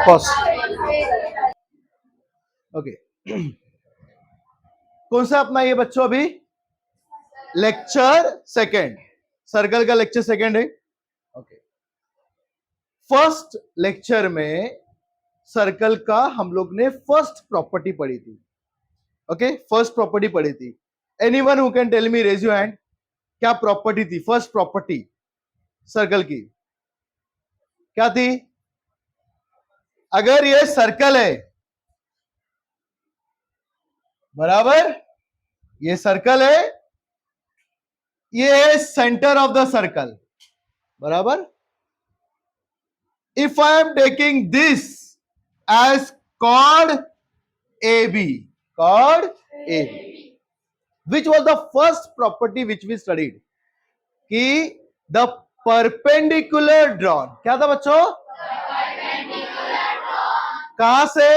Pause. Okay, कौन सा अपना ये बच्चों अभी लेक्चर सेकंड, सर्कल का लेक्चर सेकंड है। ओके, फर्स्ट लेक्चर में सर्कल का हम लोग ने फर्स्ट प्रॉपर्टी पढ़ी थी। ओके, फर्स्ट प्रॉपर्टी पढ़ी थी। Anyone who can tell me, raise your hand, क्या प्रॉपर्टी थी फर्स्ट प्रॉपर्टी सर्कल की? क्या थी? अगर ये सर्कल है, बराबर, ये सर्कल है, ये है सेंटर ऑफ द सर्कल, बराबर। If I am taking this as chord AB, chord AB, which was the first property which we studied? कि the perpendicular drawn, क्या था बच्चों? कहां से?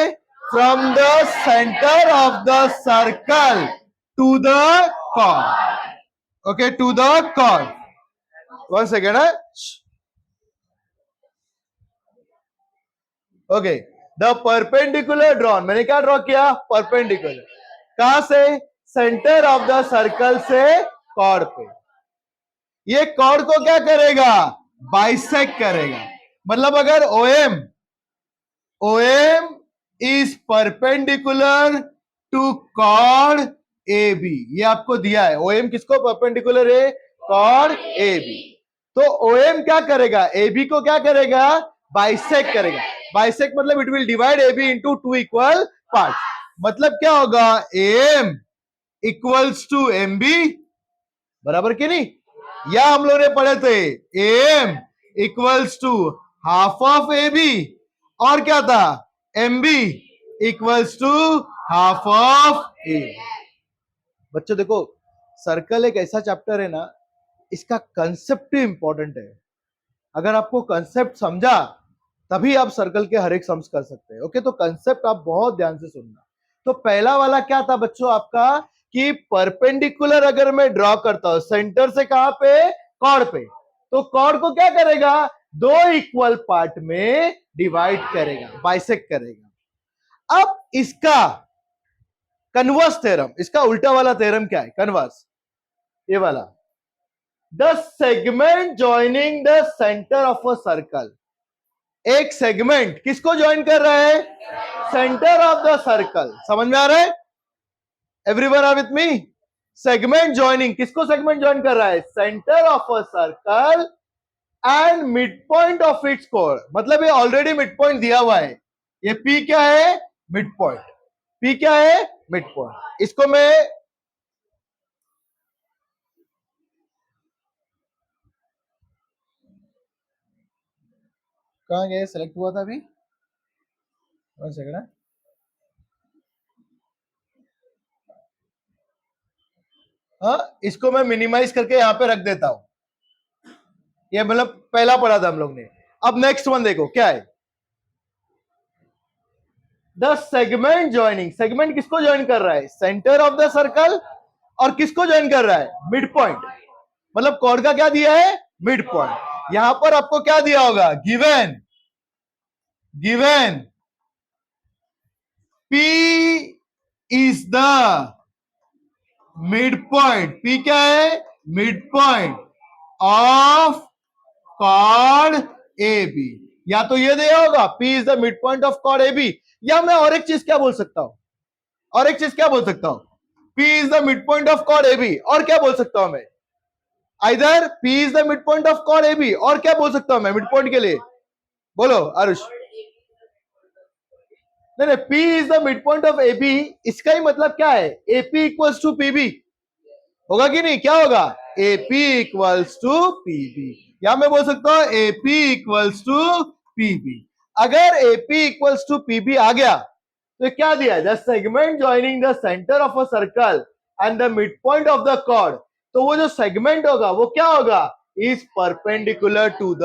From the center of the circle to the chord. Okay, to the chord. One second, okay, the perpendicular drawn, मैंने क्या draw किया? Perpendicular. कहां से? सेंटर ऑफ द सर्कल से कॉर्ड पे। ये कॉर्ड को क्या करेगा? बाइसेक्ट करेगा। मतलब अगर OM is perpendicular to chord AB, ये आपको दिया है। OM किसको परपेंडिकुलर है? Cord AB। तो OM क्या करेगा? AB को क्या करेगा? बाइसेक्ट करेगा। बाइसेक्ट मतलब it will divide AB into two equal parts. मतलब क्या होगा? AM इक्वल्स टू MB, बराबर कि नहीं? या हम लोग ने पढ़े थे AM equals to half of AB, और क्या था? MB equals to half of A। बच्चों देखो, सर्कल एक ऐसा चैप्टर है ना, इसका कंसेप्ट ही इंपॉर्टेंट है। अगर आपको कंसेप्ट समझा तभी आप सर्कल के हर एक सम्स कर सकते हैं। ओके, तो कंसेप्ट आप बहुत ध्यान से सुनना। तो पहला वाला क्या था बच्चों आपका? कि परपेंडिकुलर अगर मैं ड्रॉ करता हूं सेंटर से, कहां पे? कॉर्ड पे, तो कॉर्ड को क्या करेगा? दो इक्वल पार्ट में डिवाइड करेगा, बाइसेक्ट करेगा। अब इसका कन्वर्स थ्योरम, इसका उल्टा वाला थ्योरम क्या है? कन्वर्स, ये वाला, the segment joining the centre of a circle. एक सेगमेंट किसको ज्वाइन कर रहा है? Centre of the circle. समझ में आ रहा है? Everyone are with me? Segment joining, किसको सेगमेंट ज्वाइन कर रहा है? Centre of a circle and mid point of its कोर। मतलब ये ऑलरेडी मिड पॉइंट दिया हुआ है। ये P क्या है? Mid point. P क्या है? Mid point. इसको मैं कहां गए? सेलेक्ट हुआ था अभी, वन सेकंड। हाँ, इसको मैं मिनिमाइज करके यहां पे रख देता हूं। ये मतलब पहला पढ़ा था हम लोग ने। अब नेक्स्ट वन देखो क्या है? द सेगमेंट ज्वाइनिंग, सेगमेंट किसको ज्वाइन कर रहा है? सेंटर ऑफ द सर्कल, और किसको ज्वाइन कर रहा है? Mid point. मतलब कॉर्ड का क्या दिया है? Mid point. यहां पर आपको क्या दिया होगा? Given P is the mid point. P क्या है? Mid point of chord AB। या तो ये दिया होगा P is the mid point of chord AB, या मैं और एक चीज क्या बोल सकता हूं? और एक चीज क्या बोल सकता हूं? P is the mid point of chord AB, और क्या बोल सकता हूं मैं? Either P is the mid point of chord AB, और क्या बोल सकता हूं मैं मिड पॉइंट के लिए? बोलो आरुष। नहीं, P is the mid point of AB, इसका ही मतलब क्या है? AP इक्वल्स टू PB होगा कि नहीं? क्या होगा? AP इक्वल्स टू PB, या मैं बोल सकता हूं AP इक्वल्स टू PB। अगर AP इक्वल्स टू PB आ गया तो क्या दिया है? The segment joining the centre of a circle and the mid point of the chord. तो वो जो सेगमेंट होगा वो क्या होगा? Is perpendicular to the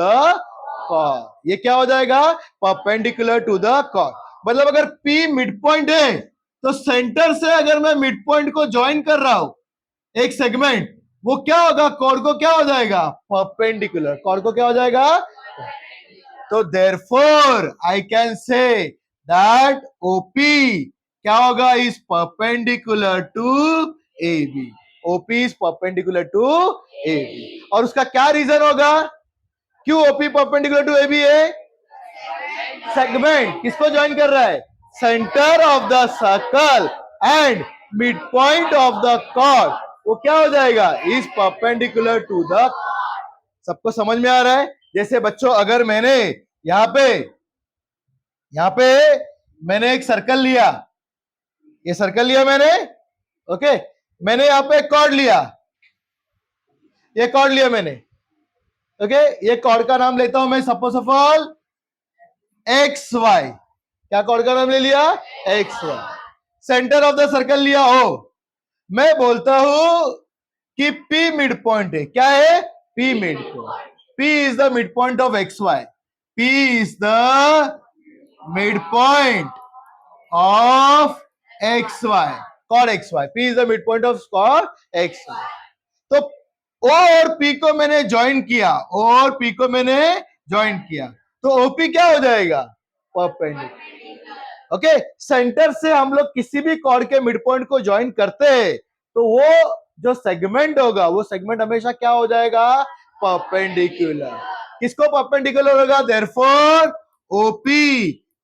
chord. ये क्या हो जाएगा? Perpendicular to the chord. मतलब अगर P मिड पॉइंट है तो सेंटर से अगर मैं मिड पॉइंट को ज्वाइन कर रहा हूं एक सेगमेंट, वो क्या होगा? कॉर्ड को क्या हो जाएगा? परपेंडिकुलर। कॉर्ड को क्या हो जाएगा? तो therefore I can say that OP क्या होगा, is perpendicular to A B. OP is perpendicular to A B. और उसका क्या रीजन होगा, क्यों OP perpendicular to A B है? सेगमेंट किसको ज्वाइन कर रहा है? Centre of the circle and mid point of the chord. वो क्या हो जाएगा, इज परपेंडिकुलर टू द। सबको समझ में आ रहा है? जैसे बच्चों, अगर मैंने यहां पे मैंने एक सर्कल लिया, ये सर्कल लिया मैंने, ओके, मैंने यहां पे कॉर्ड लिया, ये कॉर्ड लिया मैंने, ओके, ये कॉर्ड का नाम लेता हूं मैं, suppose of all X Y. क्या कॉर्ड का नाम ले लिया? X Y. Centre of the circle लिया ओ। मैं बोलता हूं कि P मिड पॉइंट है। क्या है? P mid point. P is the mid point of x Y. P is the mid point of x वाई, कॉर्ड x Y. P is the mid point of chord x Y. तो O और P को मैंने join किया, O और P को मैंने ज्वाइन किया, तो OP क्या हो जाएगा? परपेंडिकुलर। ओके, सेंटर से हम लोग किसी भी कॉर्ड के मिड पॉइंट को ज्वाइन करते हैं, तो वो जो सेगमेंट होगा, वो सेगमेंट हमेशा क्या हो जाएगा? परपेंडिकुलर। किसको परपेंडिकुलर होगा? Therefore OP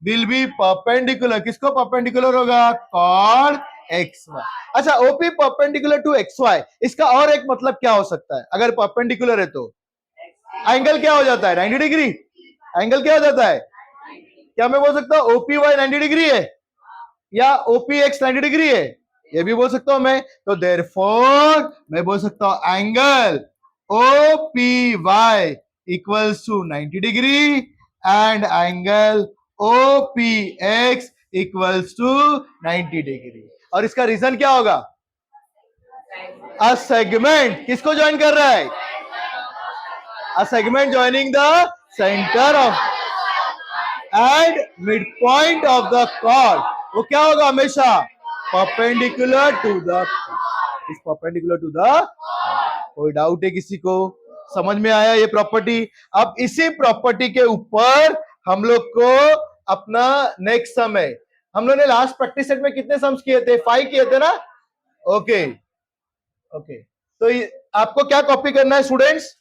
will be perpendicular. किसको परपेंडिकुलर होगा? Chord x Y. अच्छा, OP perpendicular to X Y, इसका और एक मतलब क्या हो सकता है? अगर परपेंडिकुलर है तो एंगल क्या हो जाता है? 90 डिग्री। एंगल क्या हो जाता है? क्या मैं बोल सकता हूं ओपी वाई 90 डिग्री है, या ओपी एक्स 90 डिग्री है? ये भी बोल सकता हूं मैं। तो देयरफॉर मैं बोल सकता हूं angle OP Y equals to 90 degree and angle OP X equals to 90 degree. और इसका रीजन क्या होगा? अ सेगमेंट किसको ज्वाइन कर रहा है? A segment joining the centre of and mid point of the chord. वो क्या होगा? हमेशा perpendicular to the, is perpendicular to the. कोई डाउट है किसी को? समझ में आया ये प्रॉपर्टी? अब इसी प्रॉपर्टी के ऊपर हम लोग को अपना नेक्स्ट सम है। हम लोग ने लास्ट प्रैक्टिस सेट में कितने सम्स किए थे? 5 किए थे ना? ओके ओके, तो आपको क्या कॉपी करना है स्टूडेंट्स?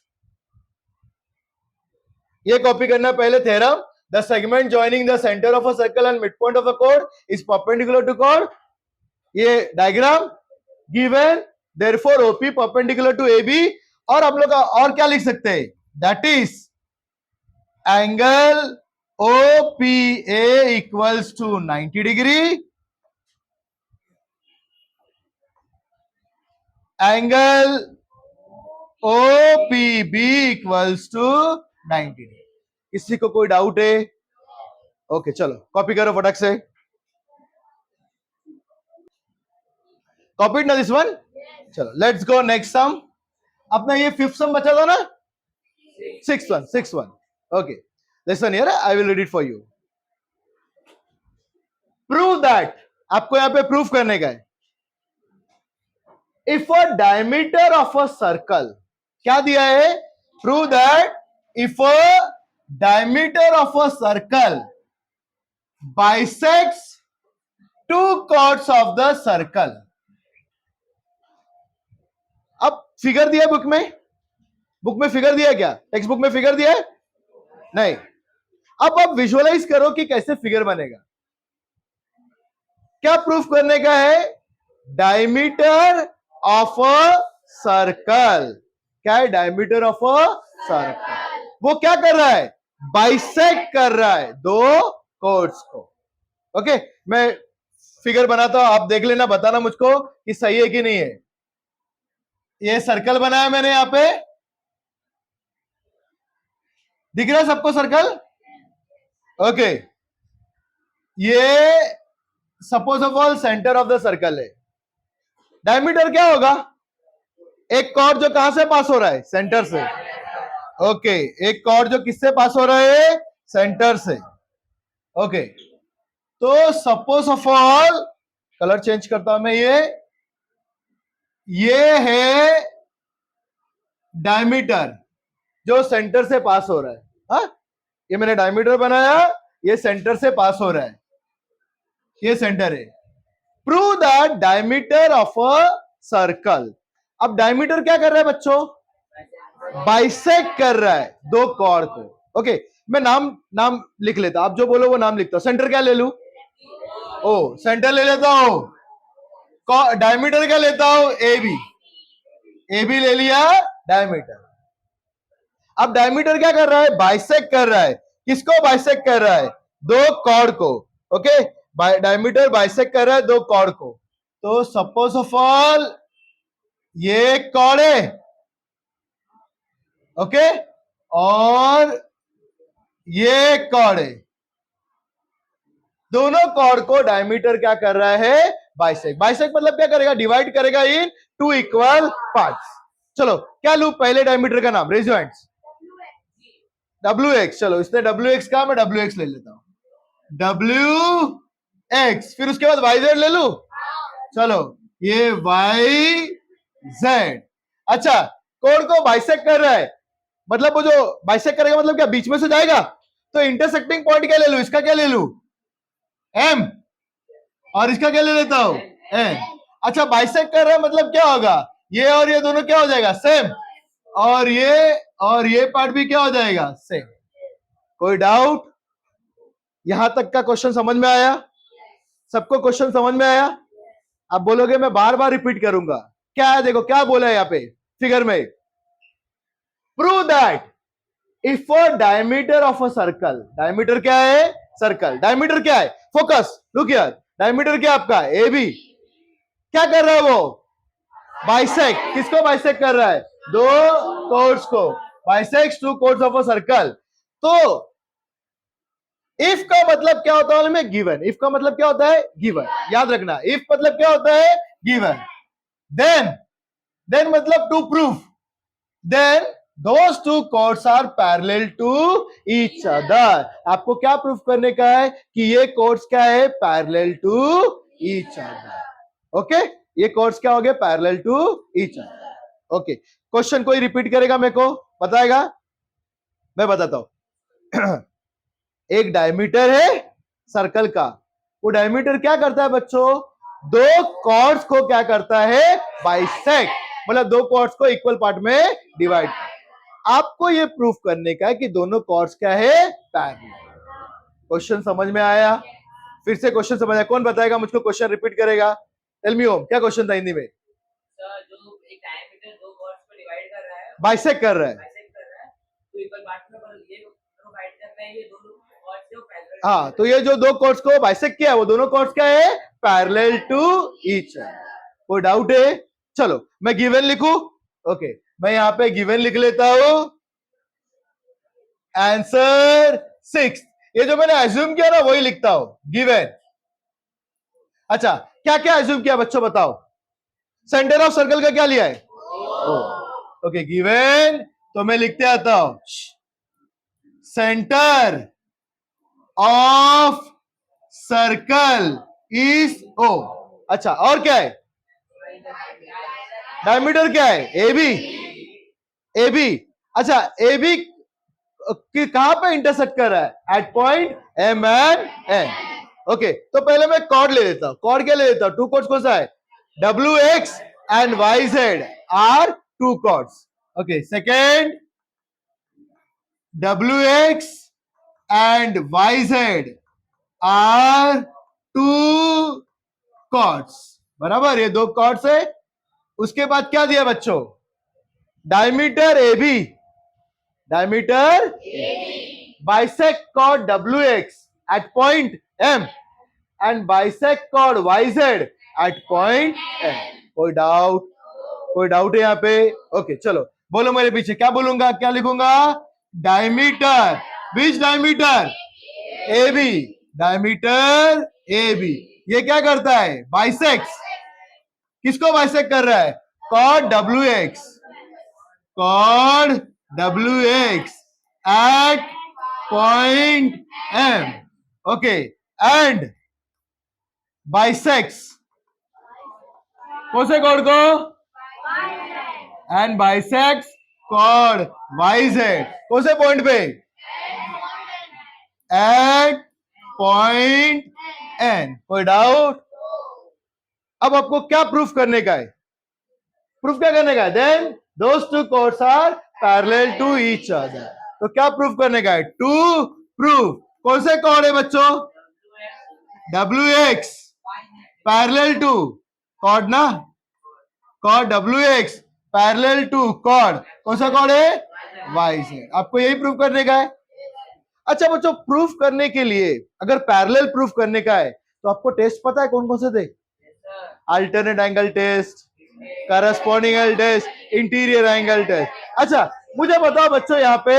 ये कॉपी करना है पहले theorem, the segment joining the centre of a circle and mid point of a chord is perpendicular to chord. ये diagram given, therefore OP perpendicular to AB. और हम लोग और क्या लिख सकते हैं? That is angle OPA equals to 90 degree, angle OPB equals to 90 degree. किसी को कोई डाउट है? ओके, चलो कॉपी करो फटक से। कॉपीड ना दिस वन? चलो लेट्स गो नेक्स्ट सम। अपना ये 5th सम बचा था ना? 6th one. Okay, listen here, I will read it for you. Prove that, आपको यहां पे प्रूफ करने का है। If a diameter of a circle, क्या दिया है? Prove that if a diameter of a circle bisects two chords of the circle. अब फिगर दिया बुक में फिगर दिया क्या? टेक्स्ट बुक में फिगर दिया है? नहीं। अब आप विजुअलाइज करो कि कैसे फिगर बनेगा। क्या प्रूफ करने का है? Diameter of a circle. क्या है डायमीटर ऑफ अ सर्कल? वो क्या कर रहा है? बाइसेक्ट कर रहा है दो कॉर्ड्स को। ओके, मैं फिगर बनाता हूं, आप देख लेना, बताना मुझको कि सही है कि नहीं है। ये सर्कल बनाया मैंने यहां पे, दिख रहा है सबको सर्कल? ओके, ये suppose of all centre of the circle है। डायमीटर क्या होगा? एक कॉर्ड जो कहां से पास हो रहा है? सेंटर से। ओके, एक कॉर्ड जो किससे पास हो रहा है? सेंटर से। ओके, तो suppose of all, colour change करता हूं मैं, ये है डायमीटर जो सेंटर से पास हो रहा है। हा? ये मैंने डायमीटर बनाया, ये सेंटर से पास हो रहा है, ये सेंटर है। Prove that diameter of a circle. अब डायमीटर क्या कर रहा है बच्चों? बाइसेक्ट कर रहा है दो कॉर्ड को। ओके, मैं नाम नाम लिख लेता, आप जो बोलो वो नाम लिखता हूं। सेंटर क्या ले लू? ओ, सेंटर ले लेता हूं। डायमीटर क्या लेता हूं? A B. ए बी ले लिया डायमीटर। अब डायमीटर क्या कर रहा है? बाइसेक्ट कर रहा है। किसको बाइसेक्ट कर रहा है? दो कॉर्ड को। ओके, डायमीटर बाइसेक्ट कर रहा है दो कॉर्ड को। तो सपोज ऑफ ऑल ये कॉर्ड है, ओके, और ये कॉर्ड है। दोनों कॉर्ड को डायमीटर क्या कर रहा है? बाइसेक्ट। बाइसेक्ट मतलब क्या करेगा? डिवाइड करेगा इन टू इक्वल पार्ट्स। चलो, क्या लू पहले डायमीटर का नाम? Raise your hands. W X. चलो, इसने डब्ल्यू एक्स कहा, मैं डब्ल्यू एक्स ले लेता हूं। W x. फिर उसके बाद वाई जेड ले लू। चलो, ये वाई जेड। अच्छा, कोड को बाइसेक्ट कर रहा है, मतलब वो जो बाइसेक्ट करेगा मतलब क्या? बीच में से जाएगा। तो इंटरसेक्टिंग पॉइंट क्या ले लू? इसका क्या ले लू? एम। और इसका क्या ले लेता हूं? एन। अच्छा, बाइसेक्ट कर रहा है मतलब क्या होगा? ये और ये दोनों क्या हो जाएगा? सेम। और ये पार्ट भी क्या हो जाएगा? सेम। कोई डाउट? यहां तक का क्वेश्चन समझ में आया? सबको क्वेश्चन समझ में आया? आप बोलोगे मैं बार बार रिपीट करूंगा। क्या है? देखो क्या बोला है यहाँ पे फिगर में। Prove that if a diameter of a circle. Diameter क्या है? सर्कल। डायमीटर क्या है? Focus, look here. डायमीटर क्या आपका? A B. क्या कर रहा है वो? बाइसेक्ट। किसको बाइसेक्ट कर रहा है? दो कोर्ड्स को। Bisect two chords of a circle. तो इफ का मतलब क्या होता है में? गिवन। इफ का मतलब क्या होता है? गिवन। याद रखना, इफ मतलब क्या होता है? गिवन। देन मतलब to proof. Then those two chords are parallel to each other। आपको क्या प्रूफ करने का है? कि ये chords क्या है? parallel to each other। Okay, ये chords क्या हो गए? parallel to each other। Okay, question कोई रिपीट करेगा? मेरे को बताएगा? मैं बताता हूं। एक डायमीटर है सर्कल का। वो डायमीटर क्या करता है बच्चों? दो कॉर्ड्स को क्या करता है? बाइसेक्ट। मतलब दो कॉर्ड्स को इक्वल पार्ट में डिवाइड। आपको ये प्रूफ करने का है कि दोनों कॉर्ड्स क्या है? पैरेलल। क्वेश्चन समझ में आया? फिर से क्वेश्चन समझ आया? कौन बताएगा मुझको? क्वेश्चन रिपीट करेगा? टेल मी ओम, क्या क्वेश्चन था हिंदी में? सर, जो एक डायमीटर दो कॉर्ड्स को डिवाइड कर रहा है, बाइसेक्ट कर रहा है, तो इक्वल पार्ट में ये दोनों डिवाइड कर रहे हैं, ये दोनों कॉर्ड्स को पैरेलल। हाँ, तो ये जो दो कॉर्ड्स को बाइसेक्ट किया वो दोनों कॉर्ड्स क्या है? Parallel to each other. कोई डाउट है? चलो, मैं गिवन लिखूं। ओके, मैं यहां पे गिवन लिख लेता हूं। आंसर 6। ये जो मैंने एज्यूम किया ना वही लिखता हूं, गिवन। अच्छा, क्या क्या एज्यूम किया बच्चों बताओ? सेंटर ऑफ सर्कल का क्या लिया है? Okay, given. तो मैं लिखते आता हूं, centre of circle is O. अच्छा, और क्या है? डायमीटर क्या है? A B. A B. अच्छा, ए बी कहां पे इंटरसेक्ट कर रहा है? At point M and N. Okay, तो पहले मैं कॉर्ड ले लेता हूं। कॉर्ड क्या ले लेता हूं? टू कॉर्ड्स कौन सा है? W X and Y Z are two chords. Okay, second, W X and Y Z are two chords. बराबर, ये दो कॉर्ड्स है। उसके बाद क्या दिया बच्चों? Diameter A B. Diameter bisect chord WX at point M and bisect chord YZ at point M। कोई डाउट? कोई डाउट है यहाँ पे? ओके, चलो बोलो मेरे पीछे। क्या बोलूंगा? क्या लिखूंगा? Diameter. Which diameter? A B. Diameter A B. ये क्या करता है? बाइसेक्ट। किसको बाइसेक्ट कर रहा है? Chord W X. Chord W X at point M। okay, and bisects कौन से कॉर्ड को? and bisects chord YZ कौन से पॉइंट पे? At point N. कोई डाउट? अब आपको क्या प्रूफ करने का है? प्रूफ क्या करने का है? Then those two chords are parallel to each other. तो क्या प्रूफ करने का है? टू प्रूफ कौन से कॉर्ड है बच्चों? W X parallel to chord ना, chord W X parallel to chord कौन सा कॉर्ड है? Y Z. आपको यही प्रूफ करने का है। अच्छा बच्चों, प्रूफ करने के लिए अगर पैरेलल प्रूफ करने का है तो आपको टेस्ट पता है कौन कौन से थे? Alternate angle test, corresponding angle test, interior angle test. अच्छा मुझे बताओ बच्चों, यहाँ पे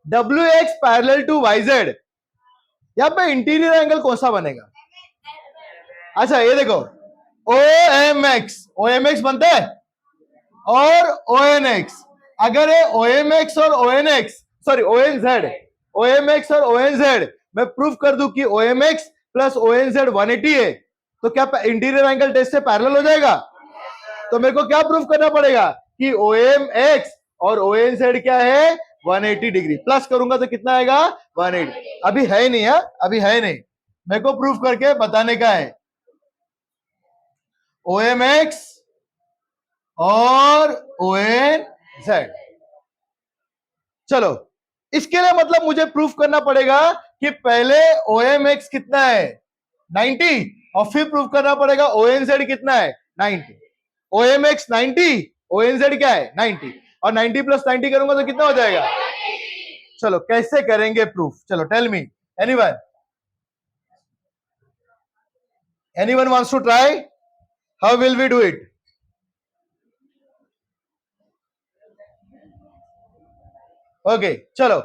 W X parallel to Y Z, यहाँ पे इंटीरियर एंगल कौन सा बनेगा? अच्छा ये देखो, ओ एम एक्स बनता है और ओ एन एक्स। अगर ये ओ एम एक्स और O N X, sorry O N Z, O M X और ओ एन जेड मैं प्रूफ कर दूं कि O M X plus O N Z 180 है, तो क्या इंटीरियर एंगल टेस्ट से पैरेलल हो जाएगा? तो मेरे को क्या प्रूफ करना पड़ेगा कि ओ एम एक्स और ओ एन जेड क्या है? 180 डिग्री। प्लस करूंगा तो कितना आएगा? 180। अभी है नहीं है, अभी है नहीं, मेरे को प्रूफ करके बताने का है। ओ एम एक्स और ओ एन जेड। चलो इसके लिए मतलब मुझे प्रूफ करना पड़ेगा कि पहले ओ एम एक्स कितना है? 90, और फिर प्रूफ करना पड़ेगा ओ एन जेड कितना है? 90। O M X 90, O N Z क्या है? 90, और 90 प्लस 90 करूंगा तो कितना हो जाएगा? चलो कैसे करेंगे प्रूफ? चलो tell me, anyone wants to try? How will we do it? Okay चलो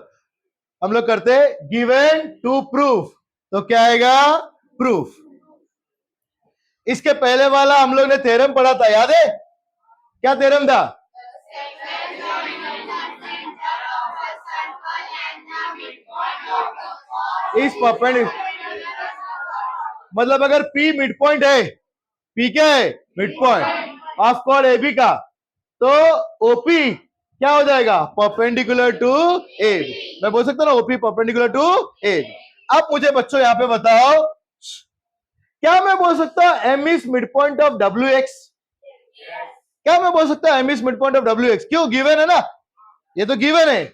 हम लोग करते हैं गिवन टू प्रूफ। तो क्या आएगा? प्रूफ। इसके पहले वाला हम लोग ने थ्योरम पढ़ा था, याद है? क्या थ्योरम था? इस परपेंडिकुलर, मतलब अगर P मिड पॉइंट है, P क्या है? Mid point of chord AB का, तो OP क्या हो जाएगा? Perpendicular to AB। मैं बोल सकता हूँ ना OP परपेंडिकुलर टू AB। अब मुझे बच्चों यहाँ पे बताओ, क्या मैं बोल सकता हूँ M is mid point of WX? क्या मैं बोल सकता हूँ M is mid point of WX? क्यों? गिवन है ना, ये तो गिवन है।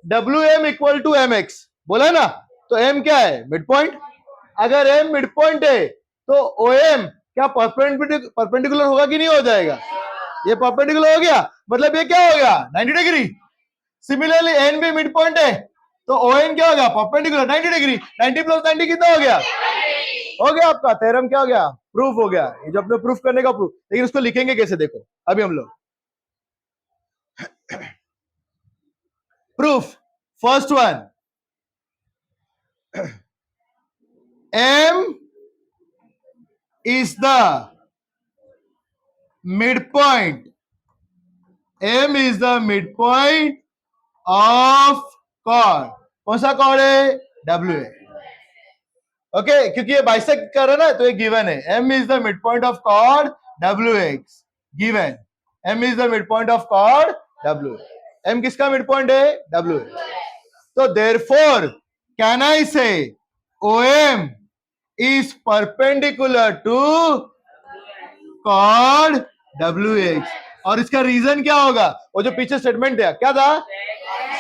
WM इक्वल टू MX बोला है ना, तो M क्या है? Mid point. अगर M मिड पॉइंट है तो OM क्या परपेंडिकुलर होगा कि नहीं हो जाएगा? ये परपेंडिकुलर हो गया, मतलब ये क्या हो गया? 90 डिग्री। सिमिलरली N भी मिड पॉइंट है तो ON क्या हो गया? Perpendicular 90 degree. 90 प्लस 90 कितना हो गया? हो गया आपका थ्योरम क्या हो गया? प्रूफ हो गया। ये जो अपने प्रूफ करने का प्रूफ, लेकिन उसको लिखेंगे कैसे? देखो अभी हम लोग proof, first one, M is the midpoint. M is the midpoint of chord. कौन सा chord है? W है। ओके क्योंकि ये बाइसेक्ट कर रहा है ना, तो ये गिवन है। M is the midpoint of chord WX, given. M is the midpoint of chord W। M किसका midpoint है? W। तो therefore can I say OM is perpendicular to chord WX? और इसका रीजन क्या होगा? वो जो पीछे स्टेटमेंट दिया क्या था?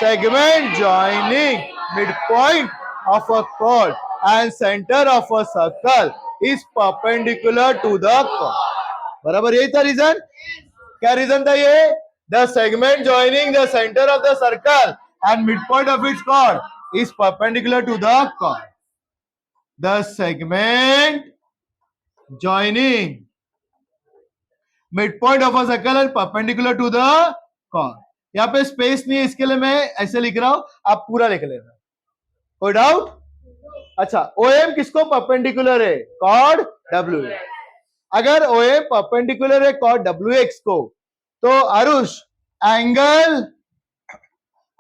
Segment joining mid point of a chord and center of a circle is perpendicular to the chord। बराबर यही था रीजन। क्या रीजन था ये? The segment joining the center of the circle and midpoint of its chord is perpendicular to the chord। The segment joining midpoint of a circle and perpendicular to the chord। यहाँ पे space नहीं है, इसके लिए मैं ऐसे लिख रहा हूं, आप पूरा लिख लेना। कोई डाउट? अच्छा OM किसको परपेंडिकुलर है? Chord WX। अगर OM परपेंडिकुलर है कॉर्ड WX को, तो आरुष एंगल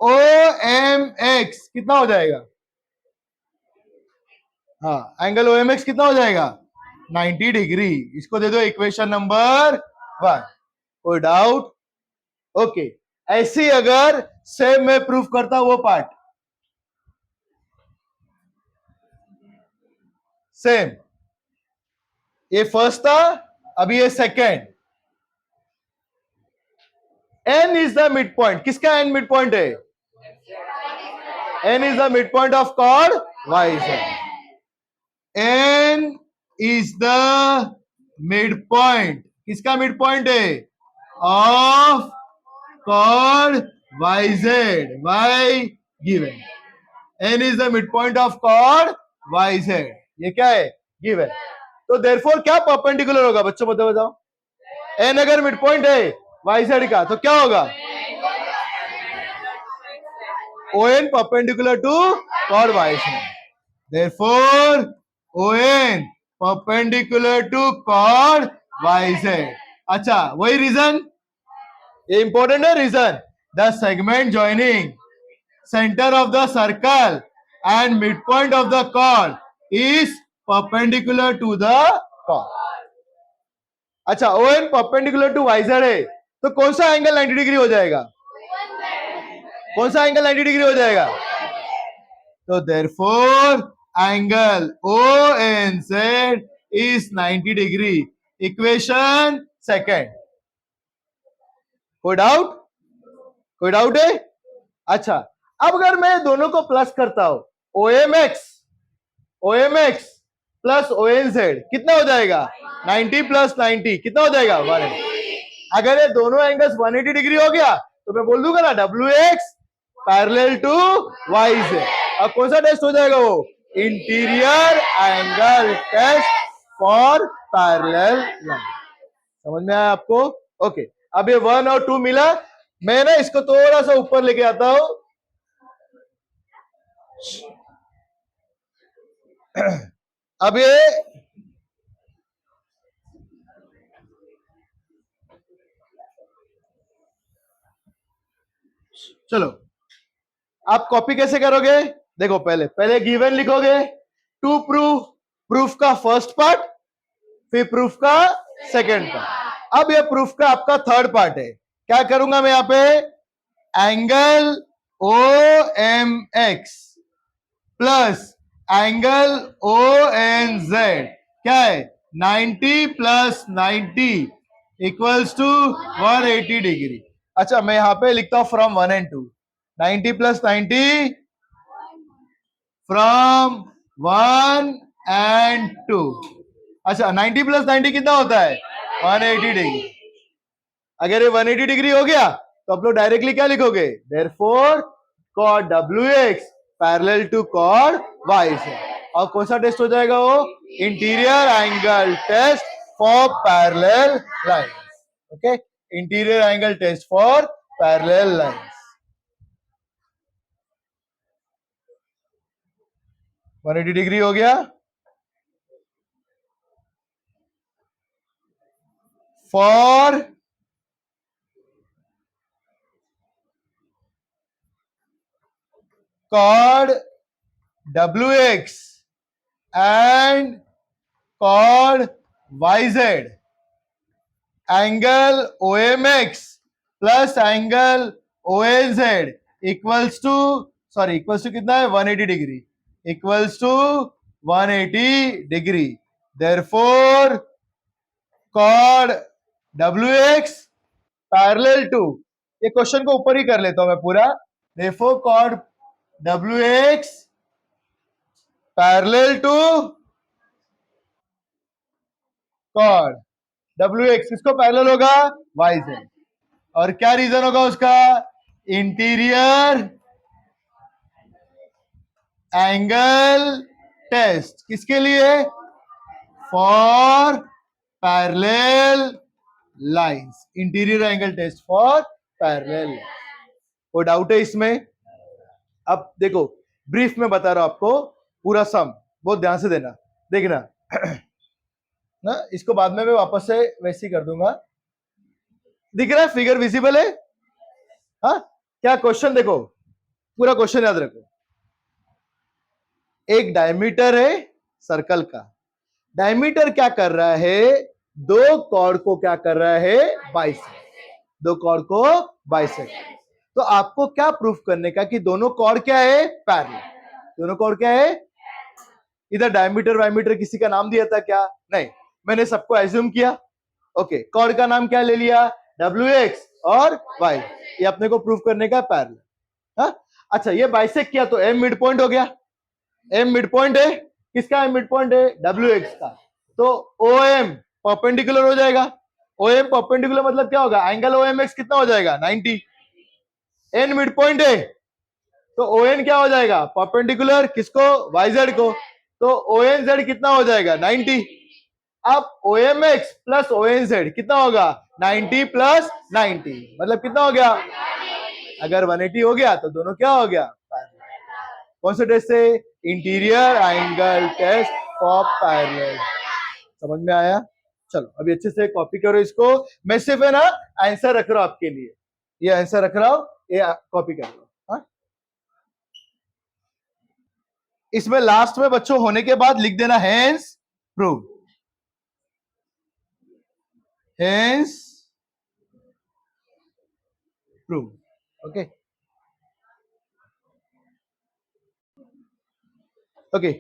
OMX कितना हो जाएगा? हाँ एंगल OMX कितना हो जाएगा? 90 डिग्री। इसको दे दो इक्वेशन नंबर 1। कोई डाउट? ओके ऐसी अगर सेम मैं प्रूफ करता वो पार्ट, सेम, ये फर्स्ट था, अभी ये second. N is the midpoint. किसका N midpoint है? N is the midpoint of chord YZ. N is the midpoint. किसका midpoint है? Of chord YZ. Y given. N is the midpoint of chord YZ. ये क्या है? Given. तो therefore क्या perpendicular होगा? बच्चों बताओ. N अगर midpoint है YZ का तो क्या होगा? ON perpendicular to chord YZ. Therefore, ON perpendicular to chord YZ. अच्छा, वही रीजन, ये इंपॉर्टेंट है reason. The segment joining centre of the circle and mid point of the chord is perpendicular to the chord. अच्छा, ON perpendicular to YZ है तो कौन सा angle 90 degree हो जाएगा? कौन सा एंगल 90 डिग्री हो जाएगा? तो therefore angle ONZ is 90 degree. Equation second. कोई डाउट? कोई डाउट है? अच्छा, अब अगर मैं दोनों को प्लस करता हूं, OMX प्लस ONZ कितना हो जाएगा? 90 प्लस 90 कितना हो जाएगा? 180. अगर ये दोनों एंगल्स 180 डिग्री हो गया तो मैं बोल दूंगा ना WX पैरेलल टू YZ. अब कौन सा टेस्ट हो जाएगा? वो interior angle test for parallel line. समझ में आया आपको? ओके, अब ये 1 और 2 मिला. मैं ना इसको थोड़ा सा ऊपर लेके आता हूं. अब ये चलो, आप कॉपी कैसे करोगे? देखो, पहले गिवन लिखोगे टू प्रूफ का फर्स्ट पार्ट, फिर प्रूफ का सेकेंड पार्ट. अब ये प्रूफ का आपका थर्ड पार्ट है. क्या करूंगा मैं यहां पे? Angle OMX plus angle ONZ क्या है? 90 प्लस 90 इक्वल्स टू 180 डिग्री. अच्छा, मैं यहां पे लिखता हूं from 1 and 2. 90 plus 90 from 1 and 2. अच्छा, 90 प्लस 90 कितना होता है? 180 डिग्री. अगर ये 180 डिग्री हो गया तो आप लोग डायरेक्टली क्या लिखोगे? Therefore chord WX parallel to chord YZ. और कौन सा टेस्ट हो जाएगा? वो interior angle test for parallel lines. Okay, interior angle test for parallel lines. 180 degree हो गया. For chord WX and chord YZ, angle OMX plus angle ONZ equals to कितना है? 180 degree. Equals to 180 degree. Therefore chord WX parallel to, ये question को ऊपर ही कर लेता हूं मैं पूरा. Therefore chord WX parallel to chord WX किसको पैरेलल होगा? YZ. और क्या रीजन होगा उसका? Interior angle test. किसके लिए? For parallel lines. Interior angle test for parallel. कोई डाउट है इसमें? अब देखो, ब्रीफ में बता रहा हूं आपको पूरा सम, बहुत ध्यान से देना. देखना ना, इसको बाद में मैं वापस से वैसे ही कर दूंगा. दिख रहा है? फिगर विजिबल है? हाँ, क्या क्वेश्चन? देखो, पूरा क्वेश्चन याद रखो. एक डायमीटर है सर्कल का. डायमीटर क्या कर रहा है? दो कॉर्ड को क्या कर रहा है? बाइसेक्ट. दो कॉर्ड को बाइसेक्ट. तो आपको क्या प्रूफ करने का कि दोनों कॉर्ड क्या है? पैरेलल. दोनों कॉर्ड क्या है? इधर डायमीटर वायमीटर किसी का नाम दिया था क्या? नहीं, मैंने सबको एज्यूम किया। ओके, कॉर्ड का नाम क्या ले लिया? WX और Y। ये अपने को प्रूव करने का पैरेलल। हाँ, अच्छा, ये बाइसेक्ट किया तो M मिड पॉइंट हो गया। M मिड पॉइंट है, किसका M मिड पॉइंट है? WX का। तो OM परपेंडिकुलर हो जाएगा। OM परपेंडिकुलर मतलब क्या होगा? एंगल OMX कितना हो जाएगा? 90। N मिड पॉइंट है तो ON क्या हो जाएगा? परपेंडिकुलर किसको? YZ को। तो ONZ कितना हो जाएगा? 90। अब OMX प्लस ONZ कितना होगा? 90 प्लस 90 मतलब कितना हो गया? अगर 180 हो गया तो दोनों क्या हो गया? कौन से टेस्ट से? Interior angle test for parallel. समझ में आया? चलो अभी अच्छे से कॉपी करो इसको। मैं सिर्फ है ना आंसर रख रहा हूं आपके लिए, ये आंसर रख रहा हूं, ये कॉपी कर लो। हाँ? इसमें लास्ट में बच्चों होने के बाद लिख देना hence prove, hence prove. Okay okay,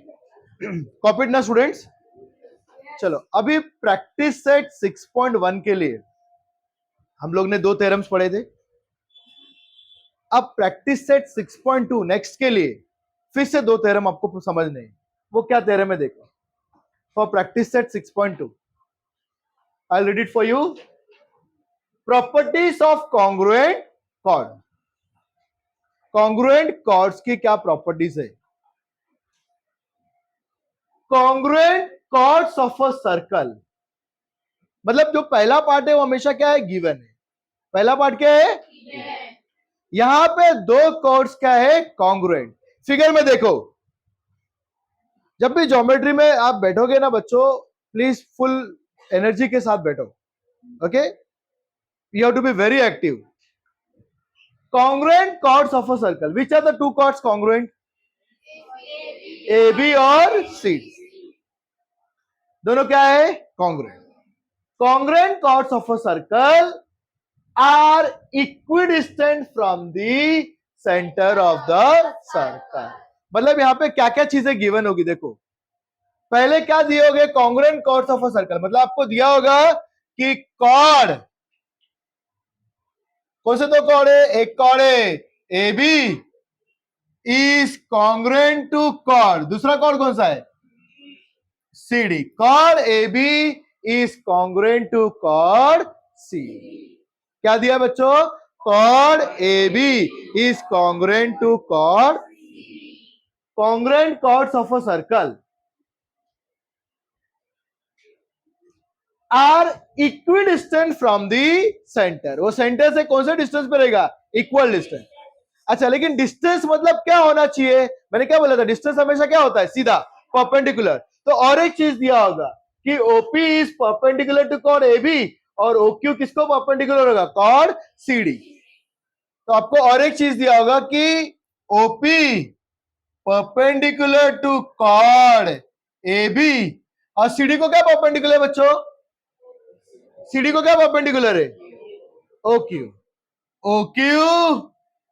copied ना स्टूडेंट्स? चलो अभी प्रैक्टिस सेट 6.1 के लिए हम लोग ने 2 थ्योरम्स पढ़े थे। अब प्रैक्टिस सेट 6.2 नेक्स्ट के लिए फिर से 2 थ्योरम आपको समझने हैं। वो क्या थ्योरम है देखो। For practice set 6.2 I read it for you. Properties of congruent chord. Congruent chords की क्या प्रॉपर्टीज है? Congruent chords of a circle, मतलब जो पहला पार्ट है वो हमेशा क्या है? गिवन है। पहला पार्ट क्या है? यहां पे 2 कॉर्ड्स क्या है? कॉन्ग्रुएंट। फिगर में देखो, जब भी ज्योमेट्री में आप बैठोगे ना बच्चों, प्लीज फुल एनर्जी के साथ बैठो। Okay, you have to be very active. Congruent chords of a circle, which are the 2 chords congruent? AB और CD दोनों क्या है? Congruent. Congruent chords of a circle are equidistant from the centre of the circle. मतलब यहां पे क्या क्या चीजें गिवन होगी देखो। पहले क्या दिए होंगे? Congruent chords of a circle, मतलब आपको दिया होगा कि कॉर्ड, कौन से 2 कॉर्ड है? एक कॉर्ड है AB is congruent to chord, दूसरा कॉर्ड कौन सा है? CD। Chord AB is congruent to chord CD। क्या दिया बच्चों? Chord AB is congruent to chord. Congruent chords of a circle are equidistant from the centre. वो centre से कौन से डिस्टेंस पे रहेगा? Equal distance. अच्छा, लेकिन डिस्टेंस मतलब क्या होना चाहिए? मैंने क्या बोला था? डिस्टेंस हमेशा क्या होता है? सीधा परपेंडिकुलर। तो और एक चीज दिया होगा कि OP is perpendicular to chord AB और OQ किसको परपेंडिकुलर होगा? Chord CD। तो आपको और एक चीज दिया होगा कि OP perpendicular to chord AB और CD को क्या परपेंडिकुलर है बच्चों? CD को क्या परपेंडिकुलर है? OQ। OQ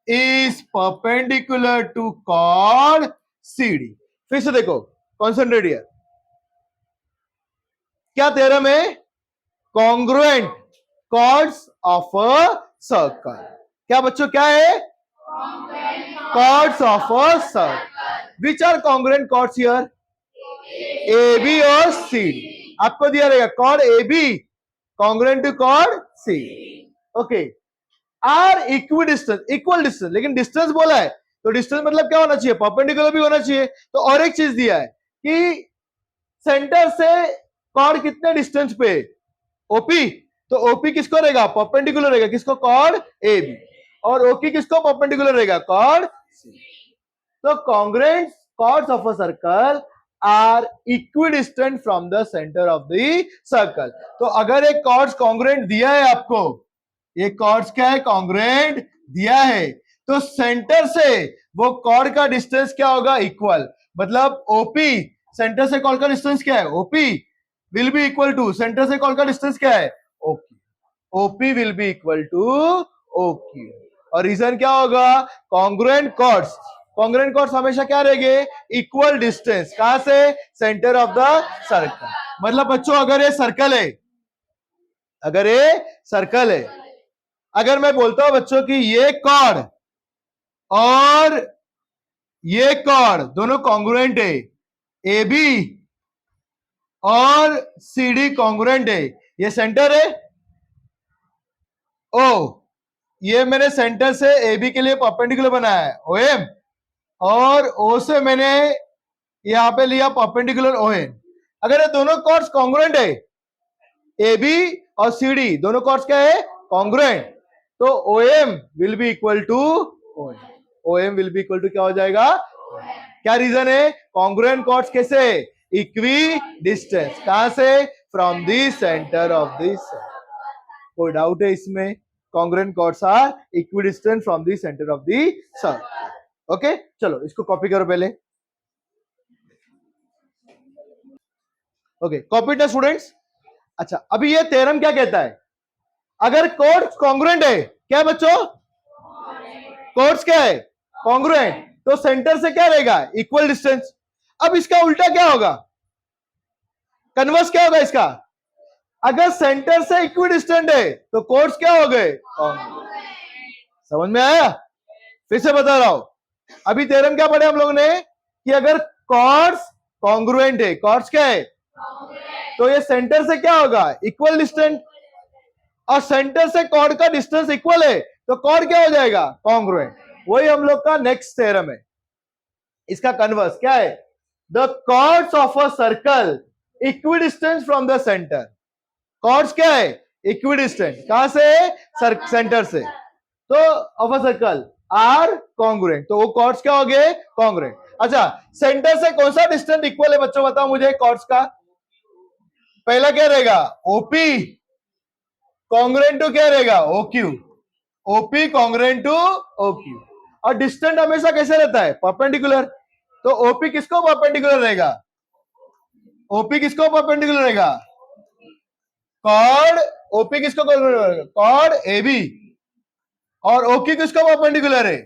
is perpendicular to chord CD। फिर से देखो, कॉन्सेंट्रेट हियर। क्या थ्योरम है? Congruent chords of a circle. क्या बच्चों क्या है? Chords of a circle. Which are congruent chords here? AB और CD। आपको दिया रहेगा chord AB congruent to chord CD। Okay, are equidistance, equal distance, लेकिन डिस्टेंस बोला है तो डिस्टेंस मतलब क्या होना चाहिए? परपेंडिकुलर भी होना चाहिए। तो और एक चीज दिया है कि सेंटर से कॉर्ड कितने डिस्टेंस पे? ओपी। तो ओपी किसको रहेगा? परपेंडिकुलर रहेगा किसको? Chord AB। और ओकी किसको परपेंडिकुलर रहेगा? Chord C। तो congruent chords of a circle are equidistant from the centre of the circle. तो अगर एक कॉर्ड्स कॉन्ग्रुएंट दिया है आपको, ये कॉर्ड्स क्या है? कॉन्ग्रुएंट दिया है, तो सेंटर से वो कॉर्ड का डिस्टेंस क्या होगा? इक्वल। मतलब ओपी सेंटर से कॉर्ड का डिस्टेंस क्या है? O P will be equal to centre से कॉर्ड का डिस्टेंस क्या है? O Q. O P will be equal to O Q. और रीजन क्या होगा? कॉन्ग्रुएंट कॉर्ड्स कॉन्ग्रुएंट कॉर्ड्स हमेशा क्या रहेंगे, इक्वल डिस्टेंस, कहां से, सेंटर ऑफ द सर्कल। मतलब बच्चों अगर ये सर्कल है, अगर ये सर्कल है, अगर मैं बोलता हूं बच्चों कि ये कॉर्ड और ये कॉर्ड दोनों कॉन्ग्रुएंट है, ए बी और सी डी कॉन्ग्रुएंट है, ये सेंटर है ओ, ये मैंने सेंटर से ए बी के लिए परपेंडिकुलर बनाया है ओ एम, और ओ से मैंने यहां पे लिया परपेंडिकुलर ओ एन। अगर ये दोनों कॉर्ड्स कॉन्ग्रुएंट है, ए बी और सी डी दोनों कॉर्ड्स क्या है, कॉन्ग्रुएंट, तो O M will be equal to O N, O M will be equal to क्या हो जाएगा, क्या रीजन है, कॉन्ग्रुएंट कॉर्ड्स कैसे, इक्वी डिस्टेंस, कहां से, from the centre of this. कोई डाउट है इसमें, congruent chords are equidistant from the centre of the circle. Okay, चलो इसको कॉपी करो पहले। Okay, copy the students. अच्छा, अभी ये थ्योरम क्या कहता है, अगर कॉर्ड्स कॉन्ग्रुएंट है, क्या है बच्चों, कॉर्ड्स क्या है, कॉन्ग्रुएंट, तो सेंटर से क्या रहेगा, इक्वल डिस्टेंस। अब इसका उल्टा क्या होगा, कन्वर्स क्या होगा इसका, अगर सेंटर से इक्विडिस्टेंट है तो कॉर्ड्स क्या हो गए, समझ में आया, फिर से बता रहा हूं। अभी थ्योरम क्या पढ़े हम लोगों ने, कि अगर कॉर्ड्स कॉन्ग्रुएंट है, कॉर्ड्स क्या है, तो ये सेंटर से क्या होगा, इक्वल डिस्टेंट, और सेंटर से कॉर्ड का डिस्टेंस इक्वल है तो कॉर्ड क्या हो जाएगा, कॉन्ग्रुएंट। वही हम लोग का नेक्स्ट थ्योरम है। इसका कन्वर्स क्या है, the chords of a circle equidistant from the centre, chords क्या है, इक्विडिस्टेंट, कहां से, सेंटर से, तो of a circle are congruent, तो वो कॉर्ड्स क्या हो गए, कॉन्ग्रुएंट। अच्छा, सेंटर से कौन सा डिस्टेंस इक्वल है बच्चों, बताओ मुझे कॉर्ड्स का, पहला क्या रहेगा, ओपी कॉन्ग्रुएंट टू क्या रहेगा, O Q, O P congruent to O Q, और डिस्टेंस हमेशा कैसे रहता है, परपेंडिकुलर, तो ओपी किसको परपेंडिकुलर रहेगा, ओपी किसको परपेंडिकुलर रहेगा, कॉर्ड, ओपी किसको परपेंडिकुलर रहेगा, कॉर्ड एबी, और ओक्यू किसको परपेंडिकुलर है,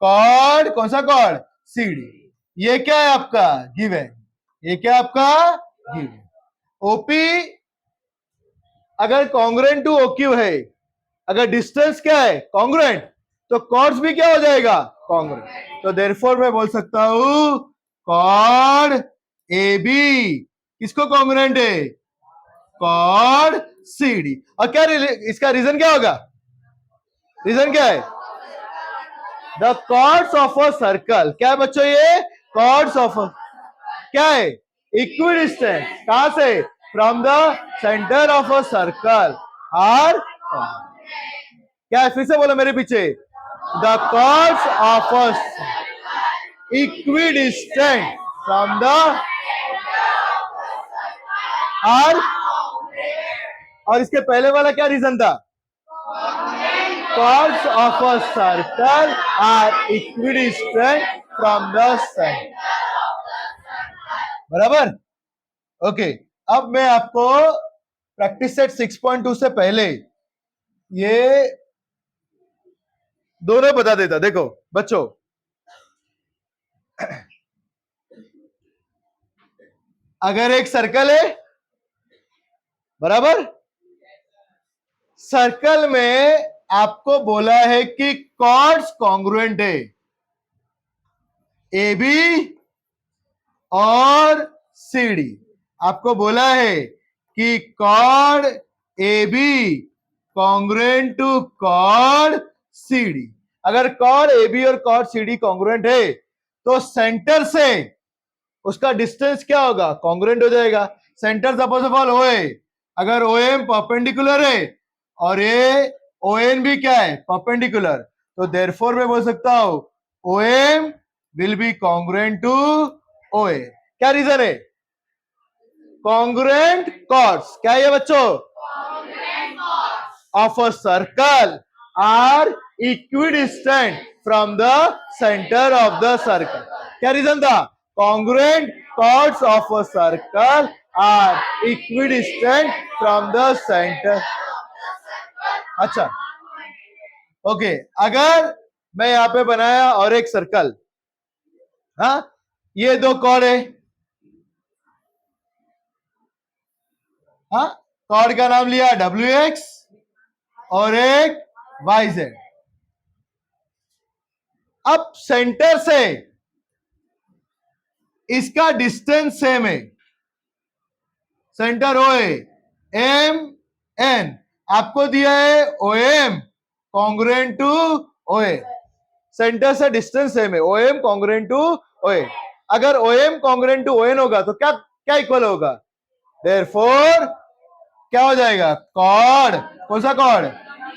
कॉर्ड, कौन सा कॉर्ड, सीडी। ये क्या है आपका गिवन, ये क्या आपका गिवन, ओपी अगर कॉन्ग्रुएंट टू ओक्यू है, अगर डिस्टेंस क्या है, कॉन्ग्रुएंट, तो कॉर्ड्स भी क्या हो जाएगा, कॉन्ग्रुएंट। तो देयरफॉर मैं बोल सकता हूं कॉर्ड ए बी किसको कॉन्ग्रुएंट है, कॉर्ड सी डी। और क्या इसका रीजन क्या होगा, रीजन क्या है, the chords of a circle, क्या है बच्चों ये, कॉर्ड्स ऑफ क्या है, इक्विडिस्टेंट, कहां से, from the centre of a circle are, क्या है, फिर से बोलो मेरे पीछे, the chords of a equidistant from the are, और इसके पहले वाला क्या रीजन था, chords of a circle are equidistant from the centre, बराबर। ओके, अब मैं आपको प्रैक्टिस सेट 6.2 से पहले ये दोनों बता देता। देखो बच्चों, अगर एक सर्कल है, बराबर, सर्कल में आपको बोला है कि कॉर्ड्स कॉन्ग्रुएंट है, ए बी और सी डी, आपको बोला है कि chord A B congruent to chord C D. अगर कॉर्ड ए बी और कॉर्ड सी डी कॉन्ग्रुएंट है तो सेंटर से उसका डिस्टेंस क्या होगा, कॉन्ग्रुएंट हो जाएगा। सेंटर सपोज ऑफ ऑल ओ है, अगर ओ एम परपेंडिकुलर है और ये ओ एन भी क्या है, परपेंडिकुलर, तो देयरफॉर मैं बोल सकता हूं O M will be congruent to O A. क्या रीजन है, कॉन्ग्रुएंट कॉर्ड्स, क्या है बच्चों, of a circle are equidistant from the centre of the circle. क्या रीजन था, congruent chords of a circle are equidistant from the center। अच्छा, okay, अगर मैं यहां पे बनाया और एक सर्कल, हाँ, ये दो कॉर्ड है, हाँ, कॉर्ड का नाम लिया WX और एक YZ। अब सेंटर से इसका डिस्टेंस सेम है, सेंटर ओ एम एन, आपको दिया है OM congruent to OA, centre से डिस्टेंस सेम है, OM कॉन्ग्रुएंट टू OA। अगर OM कॉन्ग्रुएंट टू ON होगा तो क्या क्या इक्वल होगा, देयरफॉर क्या हो जाएगा, कॉर्ड, कौन सा chord,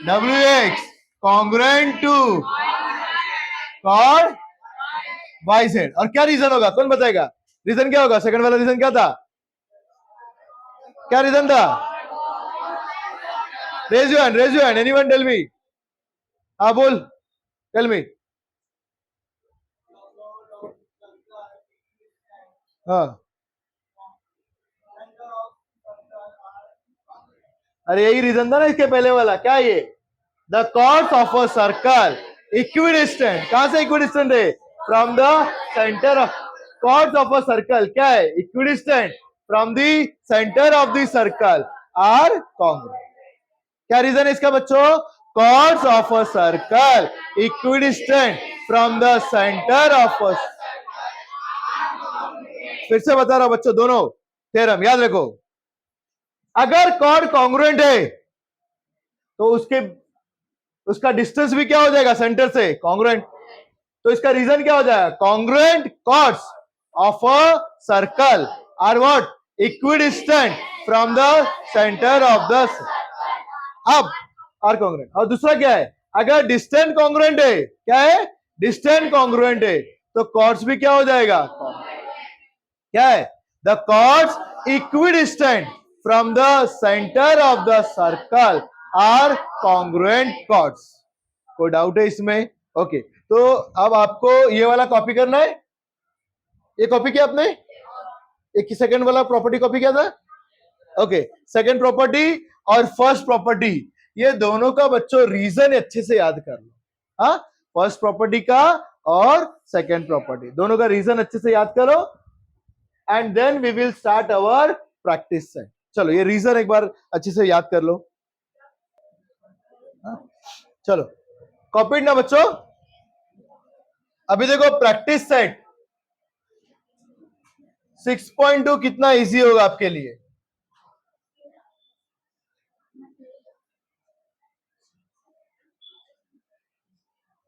WX congruent to chord YZ। और क्या रीजन होगा, कौन बताएगा, रीजन क्या होगा, सेकंड वाला रीजन क्या था, क्या रीजन था, raise your hand, anyone tell me, हाँ बोल, टेल मी, हाँ, अरे यही रीजन था ना इसके पहले वाला, क्या ये, the chords of a circle equidistant, कहां से इक्विडिस्टेंट है, from the centre of, chords of a circle क्या है, equidistant from the centre of the circle are congruent. क्या रीजन है इसका बच्चों, chords of a circle equidistant from the centre of a, फिर से बता रहा हूं बच्चों, दोनों थ्योरम याद रखो, अगर कॉर्ड कॉन्ग्रुएंट है तो उसका डिस्टेंस भी क्या हो जाएगा, सेंटर से कॉन्ग्रुएंट, तो इसका रीजन क्या हो जाएगा, congruent chords of a circle are what, equidistant from the centre of the, अब आर कॉन्ग्रुएंट। और दूसरा क्या है, अगर डिस्टेंट कॉन्ग्रुएंट है, क्या है, डिस्टेंट कॉन्ग्रुएंट है, तो कॉर्ड्स भी क्या हो जाएगा, क्या है, the chords equidistant from the centre of the circle are congruent chords. कोई डाउट है इसमें, ओके तो अब आपको ये वाला कॉपी करना है, ये कॉपी किया आपने, एक सेकंड वाला प्रॉपर्टी कॉपी किया था, ओके, सेकंड प्रॉपर्टी और फर्स्ट प्रॉपर्टी, ये दोनों का बच्चों रीजन अच्छे से याद कर लो, हाँ, फर्स्ट प्रॉपर्टी का और सेकंड प्रॉपर्टी दोनों का रीजन अच्छे से याद करो, and then we will start our practice set. चलो ये रीजन एक बार अच्छे से याद कर लो, हाँ? चलो कॉपीड ना बच्चों, अभी देखो प्रैक्टिस सेट 6.2 कितना इजी होगा आपके लिए,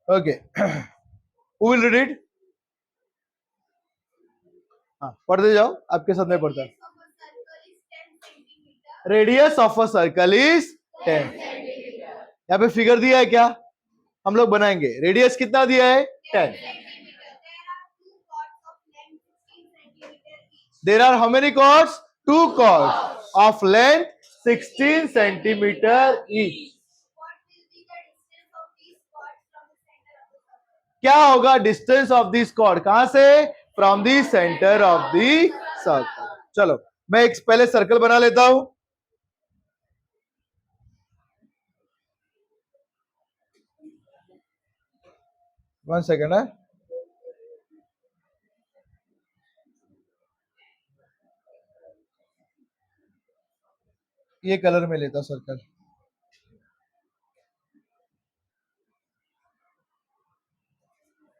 okay, who will read it, हाँ पढ़ते जाओ, आपके साथ में पढ़ता, radius of a circle is 10, यहाँ पे फिगर दिया है क्या, हम लोग बनाएंगे, रेडियस कितना दिया है 10, there are how many chords, 2 chords of length 16 centimetre each, क्या होगा डिस्टेंस ऑफ दिस कॉर्ड, कहां से, from the centre of the circle. चलो मैं एक पहले सर्कल बना लेता हूं, वन सेकेंड है, ये कलर में लेता सर्कल,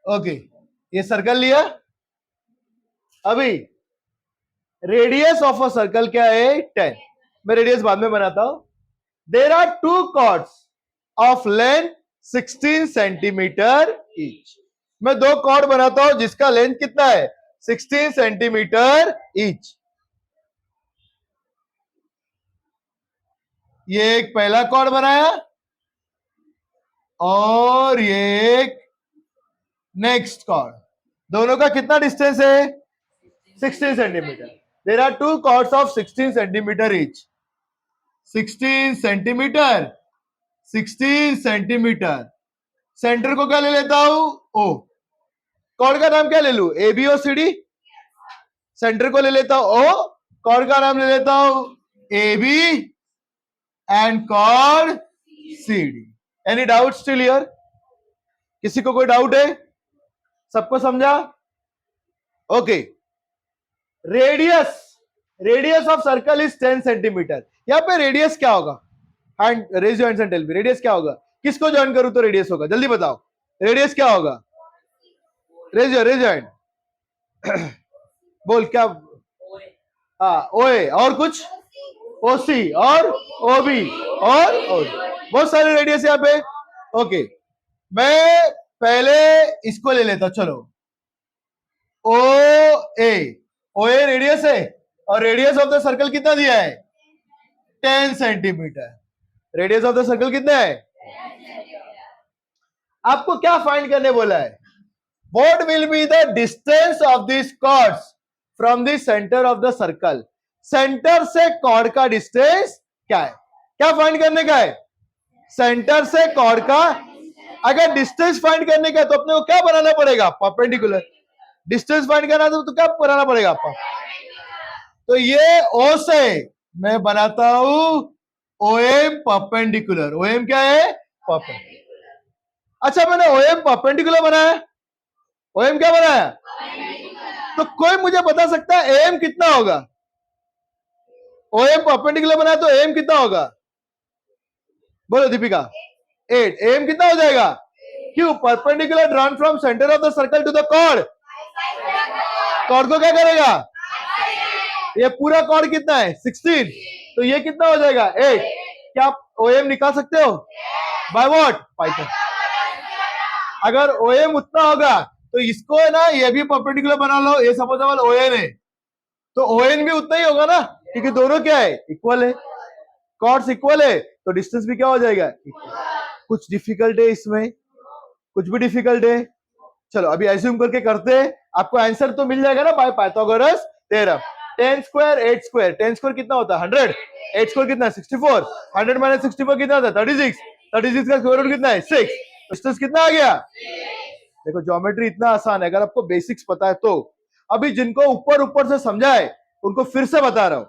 ओके, ये सर्कल लिया, अभी रेडियस ऑफ अ सर्कल क्या है 10, मैं रेडियस बाद में बनाता हूं, there are 2 chords of length 16 centimetre each, मैं 2 कॉर्ड बनाता हूं जिसका लेंथ कितना है 16 सेंटीमीटर ईच, ये एक पहला कॉर्ड बनाया और ये एक नेक्स्ट कॉर्ड, दोनों का कितना डिस्टेंस है 16 centimetre, there are 2 chords of 16 centimetre each, 16 centimetre 16 centimetre, centre को क्या ले लेता हूं ओ, कॉर्ड का नाम क्या ले लू ABOCD, सेंटर को ले लेता हूं ओ, कॉर्ड का नाम ले लेता हूं AB and chord CD, any doubt still here, किसी को कोई डाउट है? सबको समझा? Okay. Radius of circle is 10 centimetre. यहाँ पे रेडियस क्या होगा? Hand raise your hands and tell me radius क्या होगा? किसको ज्वाइन करूं तो रेडियस होगा? जल्दी बताओ, रेडियस क्या होगा? Raise your hand. बोल क्या? हाँ, ओए और कुछ? ओसी और ओबी और बहुत सारे रेडियस यहाँ पे। ओके, मैं पहले इसको ले लेता, चलो। ओ ए रेडियस है और रेडियस ऑफ द सर्कल कितना दिया है? 10 centimetre. Radius of the circle कितना है? आपको क्या फाइंड करने बोला है? What will be the distance of this chords from the centre of the circle. Centre से कॉर्ड का डिस्टेंस क्या है? क्या फाइंड करने का है? सेंटर से कॉर्ड का। अगर डिस्टेंस फाइंड करने का है तो अपने को क्या बनाना पड़ेगा? परपेंडिकुलर। डिस्टेंस फाइंड करना तो क्या बनाना पड़ेगा आपको? तो ये ओ से मैं बनाता हूं ओएम परपेंडिकुलर। ओएम क्या है? परपेंडिकुलर। अच्छा, मैंने ओएम परपेंडिकुलर बनाया, ओएम क्या बनाया? तो कोई मुझे बता सकता है एम कितना होगा? ओएम परपेंडिकुलर बनाया तो एम कितना होगा? बोलो दीपिका। 8। एम कितना हो जाएगा? क्यों? Perpendicular drawn from centre of the circle to the chord. Chord को क्या करेगा? ये पूरा कॉर्ड कितना है? 16। तो ये कितना हो जाएगा? 8। क्या आप ओएम निकाल सकते हो? By what? पाइथन। अगर ओएम उतना होगा तो इसको है ना, ये भी परपेंडिकुलर बना लो, ये सपोजेबल ओएन है तो ओएन भी उतना ही होगा ना, क्योंकि दोनों क्या है? इक्वल है। कॉर्ड्स इक्वल है तो डिस्टेंस भी क्या हो जाएगा? कुछ डिफिकल्ट है इसमें? कुछ भी डिफिकल्ट है? चलो अभी एज्यूम करके करते हैं, आपको आंसर तो मिल जाएगा ना bye Pythagoras theorem. 10 square 8 square. 10 square कितना होता है? 100। 8 स्क्वायर कितना? 64। 100 माइनस 64 कितना होता है? 36। 36 का स्क्वायर रूट कितना है? 6। डिस्टेंस कितना आ गया? देखो ज्योमेट्री इतना आसान है अगर आपको बेसिक्स पता है तो। अभी जिनको ऊपर ऊपर से समझा है उनको फिर से बता रहा हूं,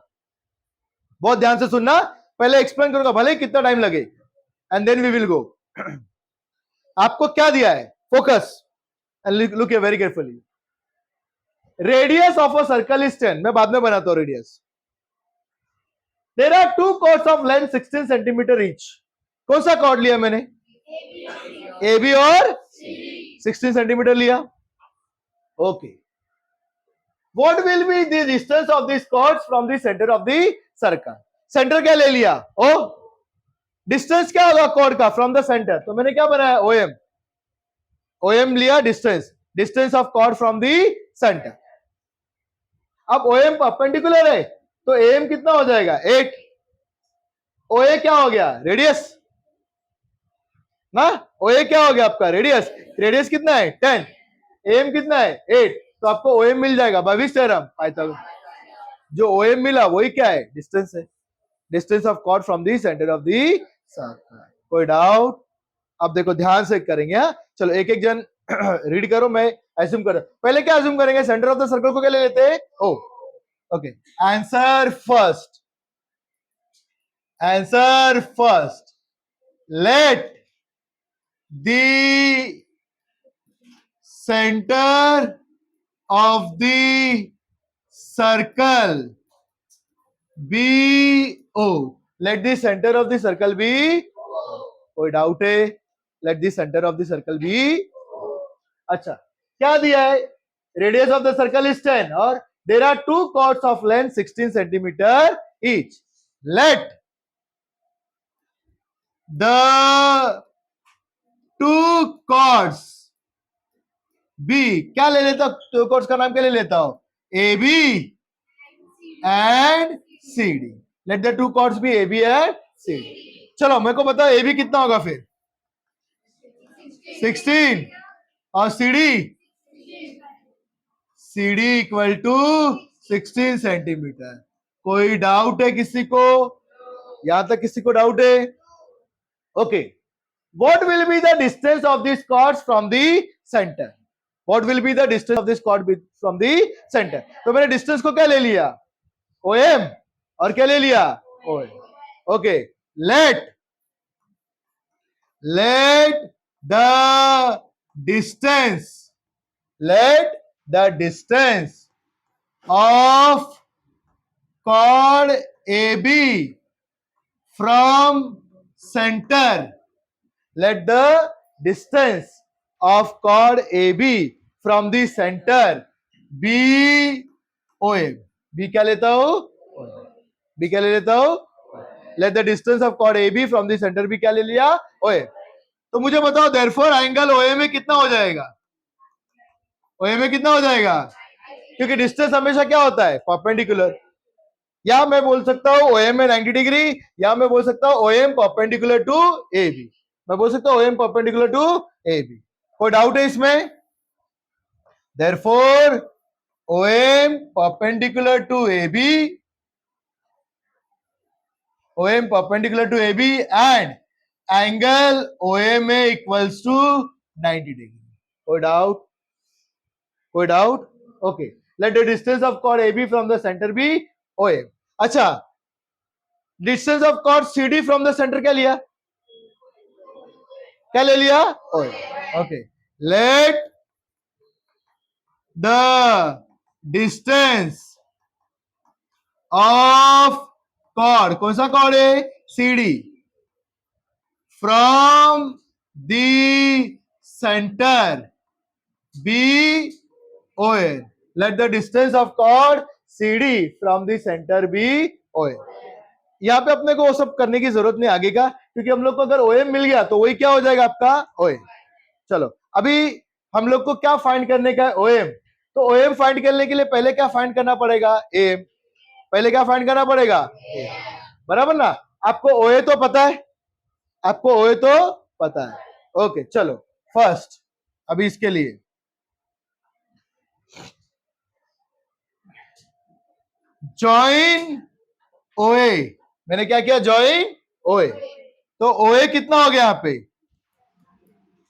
बहुत ध्यान से सुनना। पहले एक्सप्लेन करूंगा भले ही कितना टाइम लगे, and then we will go. आपको क्या दिया है? Focus and look very carefully. Radius of a circle is 10। मैं बाद में बनाता हूं radius. There are two chords of length 16 centimetre each. कौन सा कॉर्ड लिया मैंने? ए बी और 16 सेंटीमीटर लिया। Okay, what will be the distance of this chords from the centre of the circle. Centre क्या ले लिया? ओ। डिस्टेंस क्या होगा कॉर्ड का फ्रॉम द सेंटर? तो मैंने क्या बनाया? ओएम। ओएम लिया distance, distance of chord from the centre. अब ओएम परपेंडिकुलर है तो एम कितना हो जाएगा? 8। ओए क्या हो गया? रेडियस ना। ओए क्या हो गया आपका? रेडियस। रेडियस कितना है? 10। एम कितना है? 8। तो आपको ओएम मिल जाएगा बाय विच थ्योरम? पाइथागोरस। जो ओएम मिला वही क्या है? डिस्टेंस है। Distance of chord from the centre of the circle. कोई डाउट? अब देखो ध्यान से करेंगे। हाँ चलो एक एक जन रीड करो, मैं एज्यूम कर। पहले क्या एज्यूम करेंगे? सेंटर ऑफ द सर्कल को क्या ले लेते हैं? O. Okay, answer first. Answer first. Let the centre of the circle be O. Let the centre of the circle be. कोई डाउट है? Let the centre of the circle be. अच्छा, क्या दिया है? Radius of the circle is 10 और there are two chords of length 16 centimetre each. Let the two chords be. क्या ले लेता हूं? टू कॉर्ड्स का नाम क्या ले लेता हूं? A B and C D. Let the two chords be A B and C D. चलो मेरे को बताओ ए बी कितना होगा फिर? 16 और C D equal to 16 centimetre. कोई डाउट है किसी को? यहां तक किसी को डाउट है? Okay, what will be the distance of this chords from the centre? What will be the distance of this chord from the centre? तो मैंने डिस्टेंस को क्या ले लिया? ओएम। और क्या ले लिया? OM. Okay, let the distance, let the distance of chord AB from center, let the distance of chord AB from the center be OM. B क्या लेता हूं? B क्या ले लेता हूं? Let the distance of chord AB from the center भी क्या ले लिया? OM. तो मुझे बताओ therefore एंगल OA में कितना हो जाएगा? OA में कितना हो जाएगा? क्योंकि डिस्टेंस हमेशा क्या होता है? परपेंडिकुलर. या मैं बोल सकता हूं OM में 90 डिग्री, या मैं बोल सकता हूं OM परपेंडिकुलर टू AB. मैं बोल सकता हूं OM परपेंडिकुलर टू AB. कोई डाउट है इसमें? Therefore OM perpendicular to AB, OM perpendicular to AB and angle OMA equals to 90 degree. कोई डाउट? कोई doubt? Okay. Let the distance of chord AB from the center be OM. अच्छा, distance of chord CD from the center क्या लिया? क्या ले लिया? OM. Okay. Let the distance of chord, कौन सा chord है? CD from the center be ON. Let the distance of chord CD from the center be ON. यहां पे अपने को वो सब करने की जरूरत नहीं आगे का, क्योंकि हम लोग को अगर OM मिल गया तो वही क्या हो जाएगा आपका? ON. चलो अभी हम लोग को क्या फाइंड करने का है? OM. तो OM फाइंड करने के लिए पहले क्या फाइंड करना पड़ेगा? AM. पहले क्या फाइंड करना पड़ेगा? बराबर ना? आपको OA तो पता है, आपको OA तो पता है. ओके चलो फर्स्ट अभी इसके लिए जॉइन OA. मैंने क्या किया? Join OA. तो OA कितना हो गया यहाँ पे?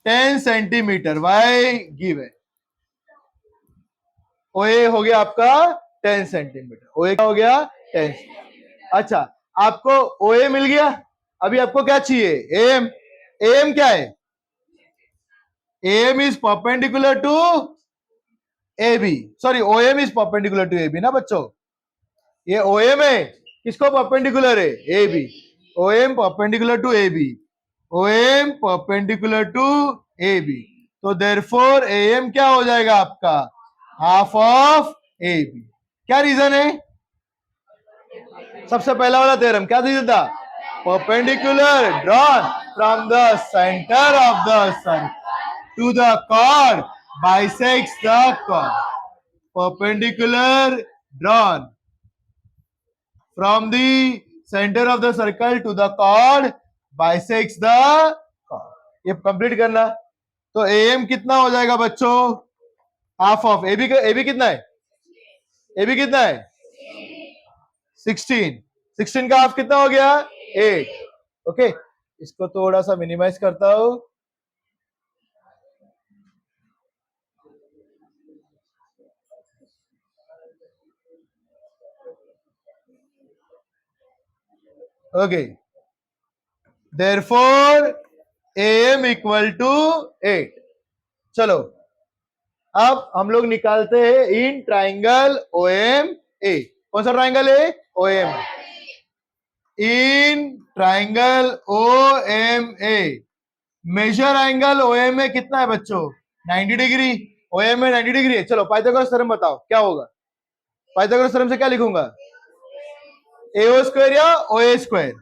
10 सेंटीमीटर. वाई गिव है. OA हो गया आपका 10 सेंटीमीटर. OA क्या हो गया? 10. अच्छा, आपको OA मिल गया. अभी आपको क्या चाहिए? AM. AM क्या है? AM is perpendicular to AB. Sorry, OM is perpendicular to AB ना बच्चों. ये OM है, किसको परपेंडिकुलर है? AB. OM perpendicular to AB. OM perpendicular to AB. तो देयरफॉर AM क्या हो जाएगा आपका? Half of AB. क्या रीजन है? सबसे पहला वाला थ्योरम क्या रीजन था? Perpendicular drawn from the centre of the circle to the chord bisects the chord. Perpendicular drawn from the center of the circle to the chord bisects the chord. ये complete करना. तो AM कितना हो जाएगा बच्चों? Half of AB. AB कितना है? AB कितना है? 16. 16 का हाफ कितना हो गया? 8. ओके, इसको थोड़ा सा मिनिमाइज करता हूं. Okay, therefore AM equal to 8. चलो अब हम लोग निकालते हैं इन ट्राइंगल OMA. कौन सा ट्राइंगल है? OM. In triangle OMA measure angle OMA कितना है बच्चों? 90 डिग्री. OMA 90 डिग्री है. चलो पाइथागोरस थ्योरम बताओ क्या होगा? पाइथागोरस थ्योरम से क्या लिखूंगा? AO स्क्वायर या OA square?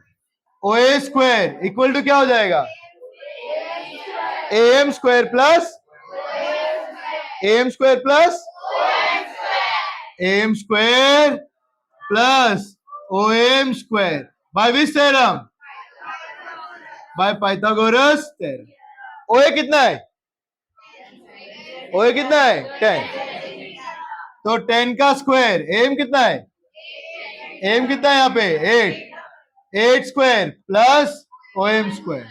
OA square equal to क्या हो जाएगा? AM square plus AM square plus AM square plus OM square. By which theorem? By Pythagoras theorem. OA कितना है? OA कितना है? 10. तो 10 का स्क्वायर. AM कितना है? AM कितना है यहाँ पे? 8. 8 square plus OM square.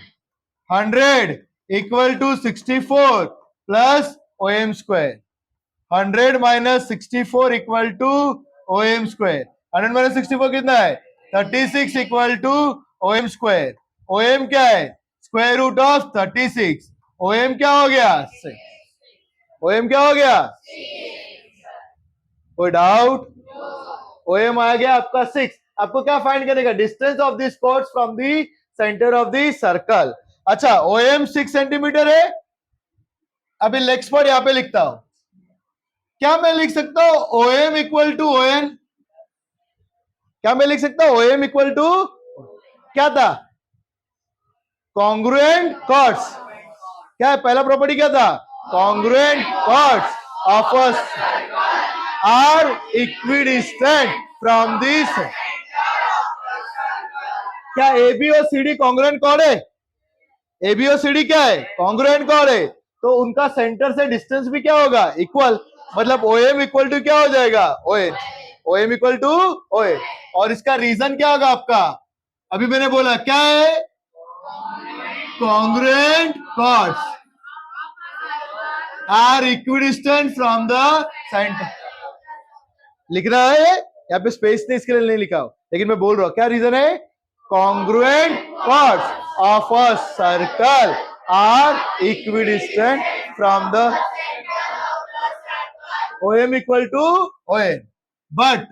100 equal to 64 plus OM square. 100 minus 64 equal to OM square. 100 minus 64 कितना है? 36 equal to OM square. OM क्या है? Square root of 36. OM क्या हो गया? 6. OM क्या हो गया? कोई डाउट? OM आ गया आपका 6. आपको क्या फाइंड करने का? Distance of this chords from the centre of the circle. अच्छा, OM 6 सेंटीमीटर है. अभी नेक्स्ट वर्ड यहां पे लिखता हूं. क्या मैं लिख सकता हूं? OM equal to ON. क्या मैं लिख सकता हूं? OM इक्वल टू क्या था? Congruent chords. क्या है पहला प्रॉपर्टी? क्या था? Congruent chords of are equidistant from this. क्या AB और CD कॉन्ग्रुएंट कॉर्ड है? AB और CD क्या है? कॉन्ग्रुएंट कॉर्ड है. तो उनका सेंटर से डिस्टेंस भी क्या होगा? इक्वल. मतलब OM इक्वल टू क्या हो जाएगा? ON. OM equal to ON. और इसका रीजन क्या होगा आपका? अभी मैंने बोला क्या है? Congruent chords are equidistant from the centre. लिख रहा है यहाँ पे, स्पेस ने इसके लिए नहीं लिखा हो, लेकिन मैं बोल रहा हूं क्या रीजन है? Congruent chords of a circle are equidistant from the OM equal to ON. But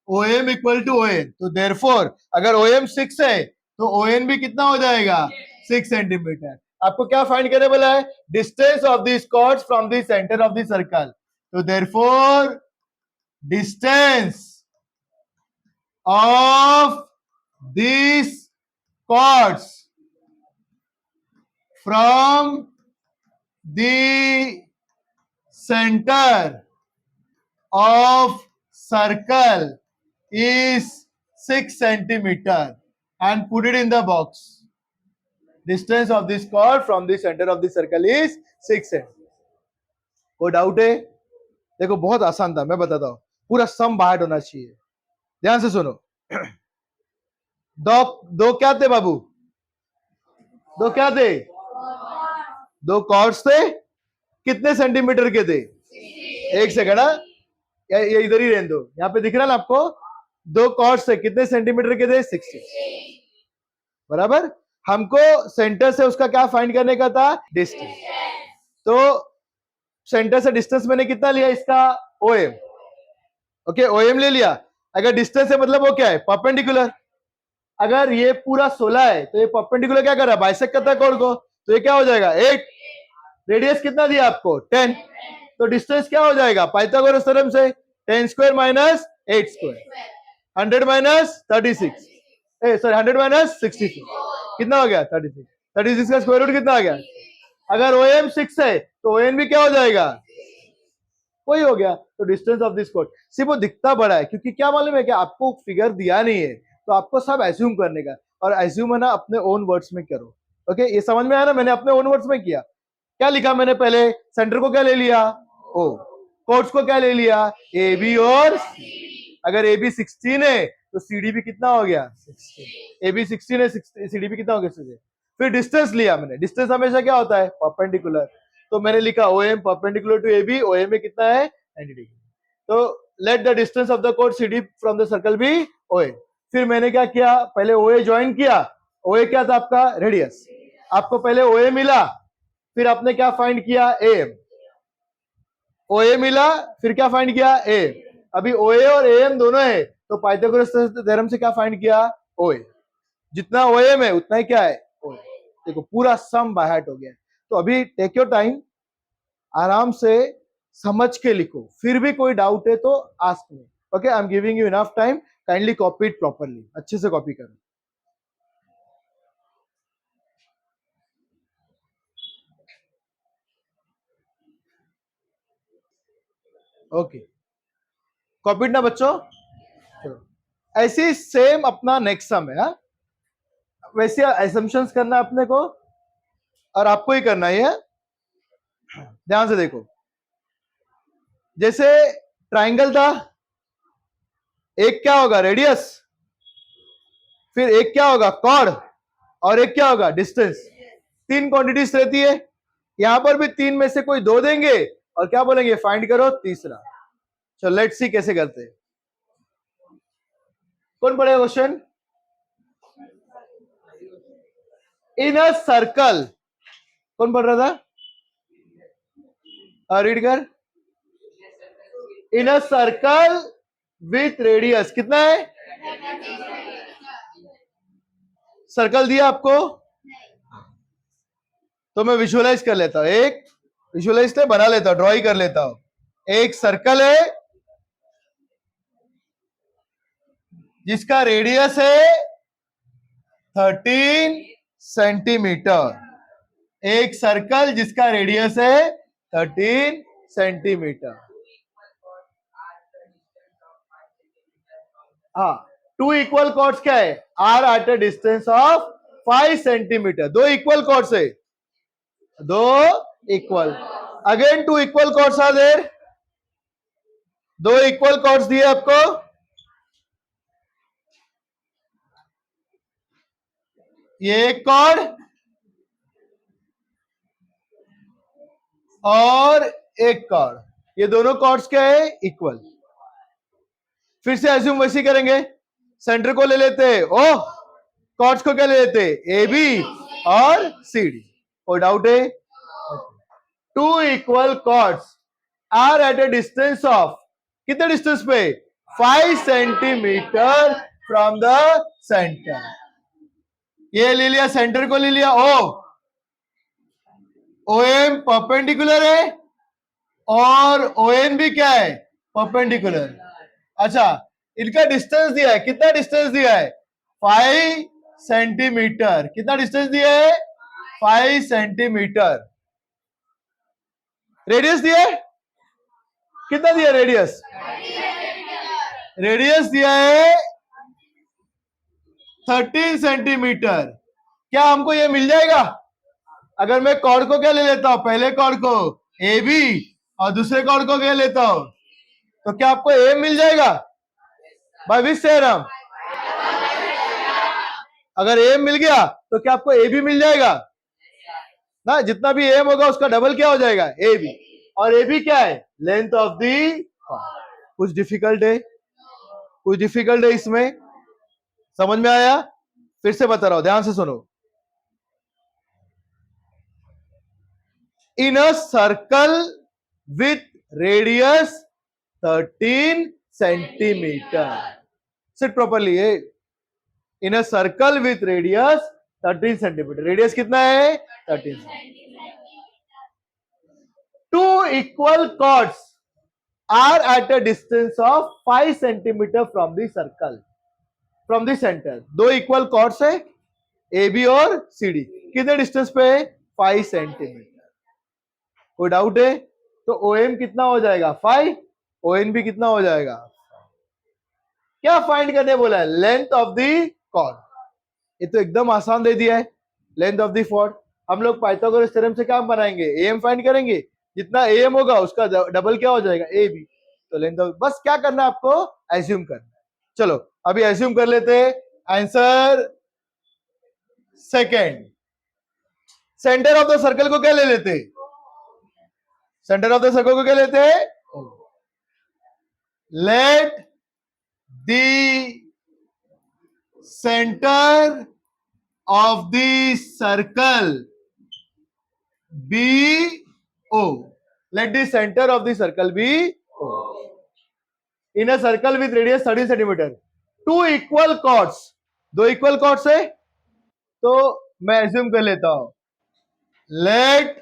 OM equal to ON, तो देयरफॉर अगर OM 6 है तो ON भी कितना हो जाएगा? 6 सेंटीमीटर. आपको क्या फाइंड करने बोला है? Distance of this chords from the centre of the circle. तो therefore distance of these chords from the center of circle is 6 centimeter and put it in the box. Distance of this chord from the center of the circle is 6 centimeter. कोई doubt है? देखो बहुत आसान था, मैं बताता हूं. पूरा सम बाहर होना चाहिए. ध्यान से सुनो. दो क्या थे बाबू? दो क्या थे? दो कॉर्ड्स थे. कितने सेंटीमीटर के थे? एक सेकंड. ये इधर ही रहने दो. यहाँ पे दिख रहा है ना आपको? दो कॉर्ड्स थे. कितने सेंटीमीटर के थे? 60. बराबर. हमको सेंटर से उसका क्या फाइंड करने का था? डिस्टेंस. तो सेंटर से डिस्टेंस मैंने कितना लिया इसका? OM. ओके, OM ले लिया. अगर डिस्टेंस है मतलब वो क्या है? परपेंडिकुलर. अगर ये पूरा 16 है तो ये परपेंडिकुलर क्या कर रहा है? बाइसेक्ट करता है कॉर्ड को. तो ये क्या हो जाएगा? 8. रेडियस कितना दिया आपको? 10. तो डिस्टेंस क्या हो जाएगा पाइथागोरस थ्योरम से? 10 square minus 8 square. 100 minus 36. Sorry 100 minus 66. कितना हो गया? 36. 36 का स्क्वायर रूट कितना आ गया? अगर OM 6 है तो ON भी क्या हो जाएगा? वही हो गया. तो डिस्टेंस ऑफ दिस कॉर्ड सिर्फ वो दिखता बड़ा है क्योंकि क्या मालूम है कि आपको फिगर दिया नहीं है, तो आपको सब एज्यूम करने का. और एज्यूम है ना अपने ओन वर्ड्स में करो. ओके, ये समझ में आया ना? मैंने अपने ओन वर्ड्स में किया. क्या लिखा मैंने? पहले सेंटर को क्या ले लिया? O. कॉर्ड्स को क्या ले लिया? AB और C. अगर AB 16 है तो CD भी कितना हो गया? 16. AB 16 है, CD भी कितना हो गया? 16. फिर डिस्टेंस लिया मैंने. डिस्टेंस हमेशा क्या होता है? परपेंडिकुलर. तो मैंने लिखा OM perpendicular to AB. OM में कितना है? 90 डिग्री. तो let the distance of the chord CD from the circle be OA. फिर मैंने क्या किया? पहले OA ज्वाइन किया. OA क्या था आपका? रेडियस. आपको पहले OA मिला, फिर आपने क्या फाइंड किया? AM. OA मिला, फिर क्या फाइंड किया? AM. अभी OA और AM दोनों है तो पाइथागोरस थ्योरम से क्या फाइंड किया? OA. जितना OM है उतना ही क्या है? OA. देखो पूरा सम बाय हार्ट हो गया. तो अभी टेक योर टाइम, आराम से समझ के लिखो. फिर भी कोई डाउट है तो ask me. Okay, I am giving you enough time. Kindly copy it properly. अच्छे से कॉपी करो. ओके, कॉपी ना बच्चों? ऐसे सेम अपना नेक्स्ट सम है. वैसे असम्पशंस करना अपने को और आपको ही करना है. ध्यान से देखो. जैसे ट्राइंगल था, एक क्या होगा? रेडियस. फिर एक क्या होगा? कॉर्ड. और एक क्या होगा? डिस्टेंस. 3 क्वांटिटीज रहती है. यहां पर भी 3 में से कोई 2 देंगे और क्या बोलेंगे? फाइंड करो तीसरा. चलो लेट्स सी कैसे करते हैं. कौन पढ़ेगा क्वेश्चन? In a circle. कौन पढ़ रहा था? रीड कर। इन अ सर्कल विथ रेडियस कितना है? सर्कल दिया आपको तो मैं विजुअलाइज कर लेता हूं। एक विजुअलाइज से बना लेता हूं, ड्रॉ कर लेता हूं। एक सर्कल है जिसका रेडियस है 13 सेंटीमीटर। एक सर्कल जिसका रेडियस है 13 सेंटीमीटर। हाँ, टू इक्वल कॉर्ड्स क्या है? Are at a distance of 5 centimetre. दो इक्वल कॉर्ड्स है, दो equal. Again two equal chords are there. दो इक्वल कॉर्ड्स दिए आपको। ये एक कॉर्ड और एक कॉर्ड, ये दोनों कॉर्ड्स क्या है? इक्वल। फिर से एज्यूम वैसी करेंगे। सेंटर को ले लेते हैं, ओ कॉर्ड्स को क्या ले लेते हैं? ए बी और सी डी। कोई डाउट है? Two equal chords are at a distance of, कितने डिस्टेंस पे? 5 सेंटीमीटर फ्रॉम द सेंटर। ये ले लिया, सेंटर को ले लिया। ओ एम परपेंडिकुलर है और ओ एन भी क्या है? परपेंडिकुलर। अच्छा, इनका डिस्टेंस दिया है, कितना डिस्टेंस दिया है? 5 सेंटीमीटर। कितना डिस्टेंस दिया है? 5 सेंटीमीटर। रेडियस दिया है, कितना दिया रेडियस? रेडियस दिया है 13 सेंटीमीटर। क्या हमको ये मिल जाएगा? अगर मैं कॉर्ड को क्या ले लेता हूं? पहले कॉर्ड को ए बी और दूसरे कॉर्ड को क्या लेता हूं? तो क्या आपको ए मिल जाएगा? By which theorem? अगर ए मिल गया तो क्या आपको ए भी मिल जाएगा ना? जितना भी एम होगा उसका डबल क्या हो जाएगा? A B. और ए बी क्या है? Length of the chord. कुछ डिफिकल्ट है? कुछ डिफिकल्ट है इसमें? समझ में आया? फिर से बता रहा हूं, ध्यान से सुनो। In a circle with radius 13 centimetre. Sit properly. In a circle with radius 13 centimetre. Radius कितना है? 13 centimetre. Two equal chords are at a distance of 5 centimetre from the circle, from the centre. दो equal chords है A B और C D. कितने distance पे है? 5 centimetre. कोई doubt है? तो ओ एम कितना हो जाएगा? 5। ओ एन भी कितना हो जाएगा? क्या फाइंड करने बोला है? Length of the chord. ये तो एकदम आसान दे दिया है, लेंथ ऑफ द कॉर्ड। हम लोग पाइथागोरस थ्योरम से क्या बनाएंगे? एम फाइंड करेंगे। जितना एम होगा उसका डबल क्या हो जाएगा? A B. तो लेंथ ऑफ, बस क्या करना है आपको? एज्यूम करना है। चलो अभी एज्यूम कर लेते हैं। Answer second. Centre of the circle को क्या ले लेते हैं? सेंटर ऑफ द सर्कल को क्या लेते हैं? Late the centre of the circle be O. Let the center of the circle be O. In a circle with radius 13 centimeter. Two equal chords. दो equal chords है तो मैं assume कर लेता हूं. Let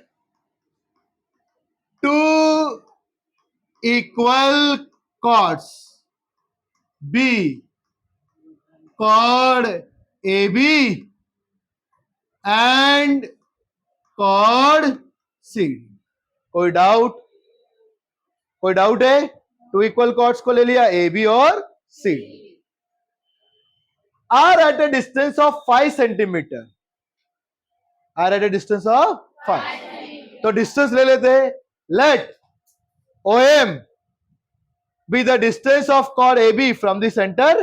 two equal chords be chord AB and chord CD. कोई doubt? कोई doubt है? टू इक्वल कॉर्ड्स को ले लिया, ए बी और C. Are at a distance of 5 centimetre. Are at a distance of 5। तो डिस्टेंस ले लेते हैं। Let O M be the distance of chord A B from the centre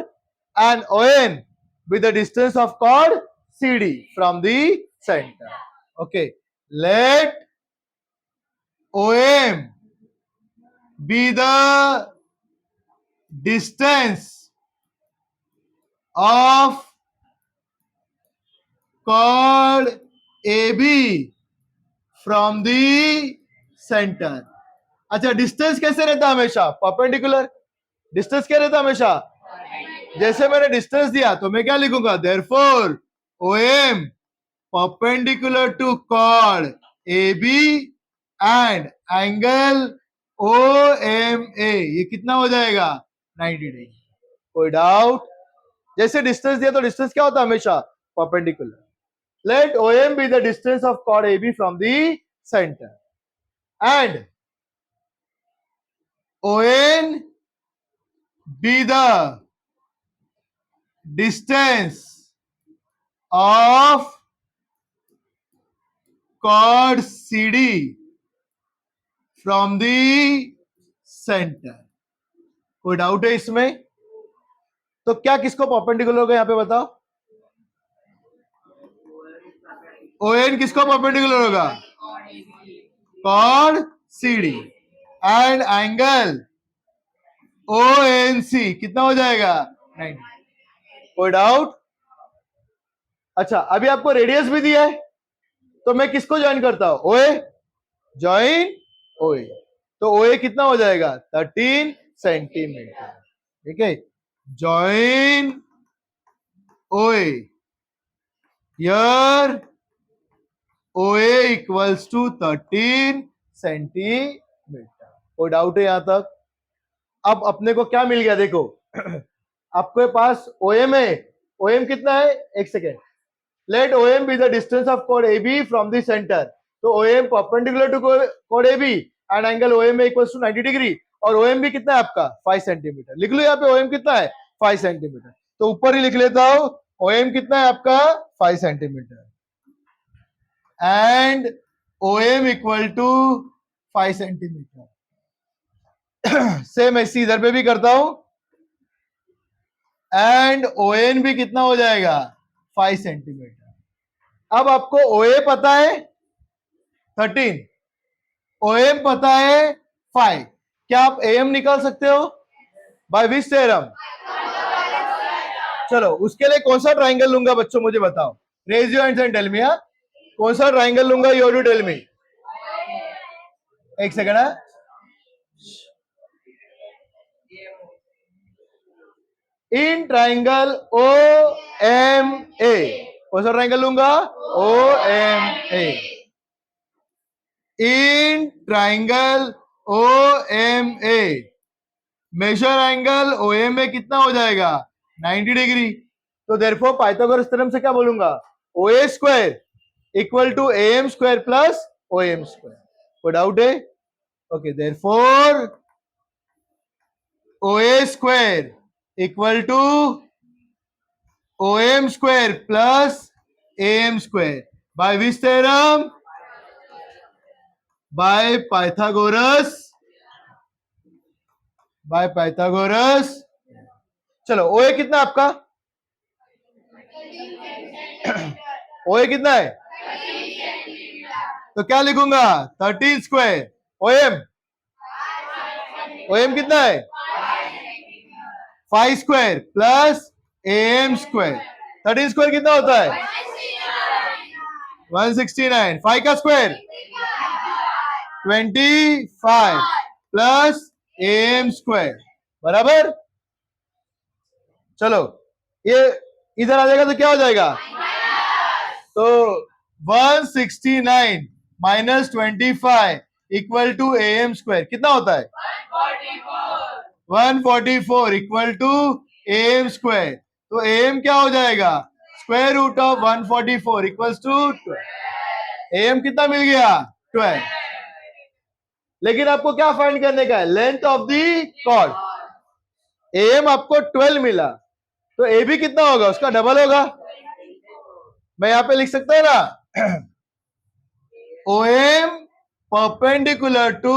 and O N be the distance of chord C D from the centre. Okay, let OM be the distance of chord AB from the center. अच्छा, distance कैसे रहता है हमेशा? Perpendicular. Distance क्या रहता है हमेशा? जैसे मैंने डिस्टेंस दिया तो मैं क्या लिखूंगा? Therefore OM perpendicular to chord AB and angle OMA, ये कितना हो जाएगा? 90 डिग्री। कोई डाउट? जैसे डिस्टेंस दिया तो डिस्टेंस क्या होता है हमेशा? Perpendicular. Let OM be the distance of chord AB from the center and ON be the distance of chord CD from the center। कोई डाउट है इसमें? तो क्या किसको परपेंडिकुलर होगा यहाँ पे बताओ? ON किसको परपेंडिकुलर होगा? chord CD and angle ONC कितना हो जाएगा? 90। कोई डाउट? अच्छा, अभी आपको रेडियस भी दिया है तो मैं किसको ज्वाइन करता हूं? OA, join OA। तो OA कितना हो जाएगा? 13 सेंटीमीटर। ठीक है, join OA। Here OA equals to 13 centimetre. कोई डाउट है यहां तक? अब अपने को क्या मिल गया देखो आपके पास OM है। OM कितना है? एक second. Let OM be the distance of chord AB from the center। तो OM perpendicular to chord AB and angle OMA equals to 90 degree. और OM भी कितना है आपका? 5 सेंटीमीटर। लिख लो यहाँ पे OM कितना है? 5 सेंटीमीटर। तो ऊपर ही लिख लेता हूं, OM कितना है आपका? 5 centimetre and OM equal to 5 centimetre. Same ऐसी इधर पे भी करता हूं एंड ON भी कितना हो जाएगा? 5 सेंटीमीटर। अब आपको OA पता है 13, OM पता है 5। क्या आप AM निकाल सकते हो? Bye which theorem? चलो, उसके लिए कौन सा ट्राइंगल लूंगा बच्चों, मुझे बताओ। Raise your hands and tell me. कौन सा ट्राइंगल लूंगा? You too tell me. एक सेकंड है। इन ट्राइंगल OMA कौन सा ट्राइंगल लूंगा? OMA। In triangle OMA measure angle OMA कितना हो जाएगा? 90 डिग्री। तो देयरफॉर पाइथागोरस थ्योरम से क्या बोलूंगा? OA square equal to AM square plus OM square. कोई डाउट है? Okay, therefore OA square equal to OM square plus AM square by which theorem? By Pythagoras. By Pythagoras. चलो, OA कितना आपका? OA कितना है? तो क्या लिखूंगा? 13 स्क्वायर। OM कितना है? 5 square plus AM square. 13 square कितना होता है? 169। 5 का स्क्वायर 25 प्लस AM स्क्वायर बराबर। चलो, ये इधर आ जाएगा तो क्या हो जाएगा? तो 169 minus 25 equal to AM square कितना होता है? 144 इक्वल टू AM स्क्वायर। तो AM क्या हो जाएगा? Square root of 144 equals to 12। AM कितना मिल गया? 12। लेकिन आपको क्या फाइंड करने का है? Length of the chord. AM आपको 12 मिला तो AB कितना होगा? उसका डबल होगा। मैं यहां पे लिख सकता है ना OM perpendicular to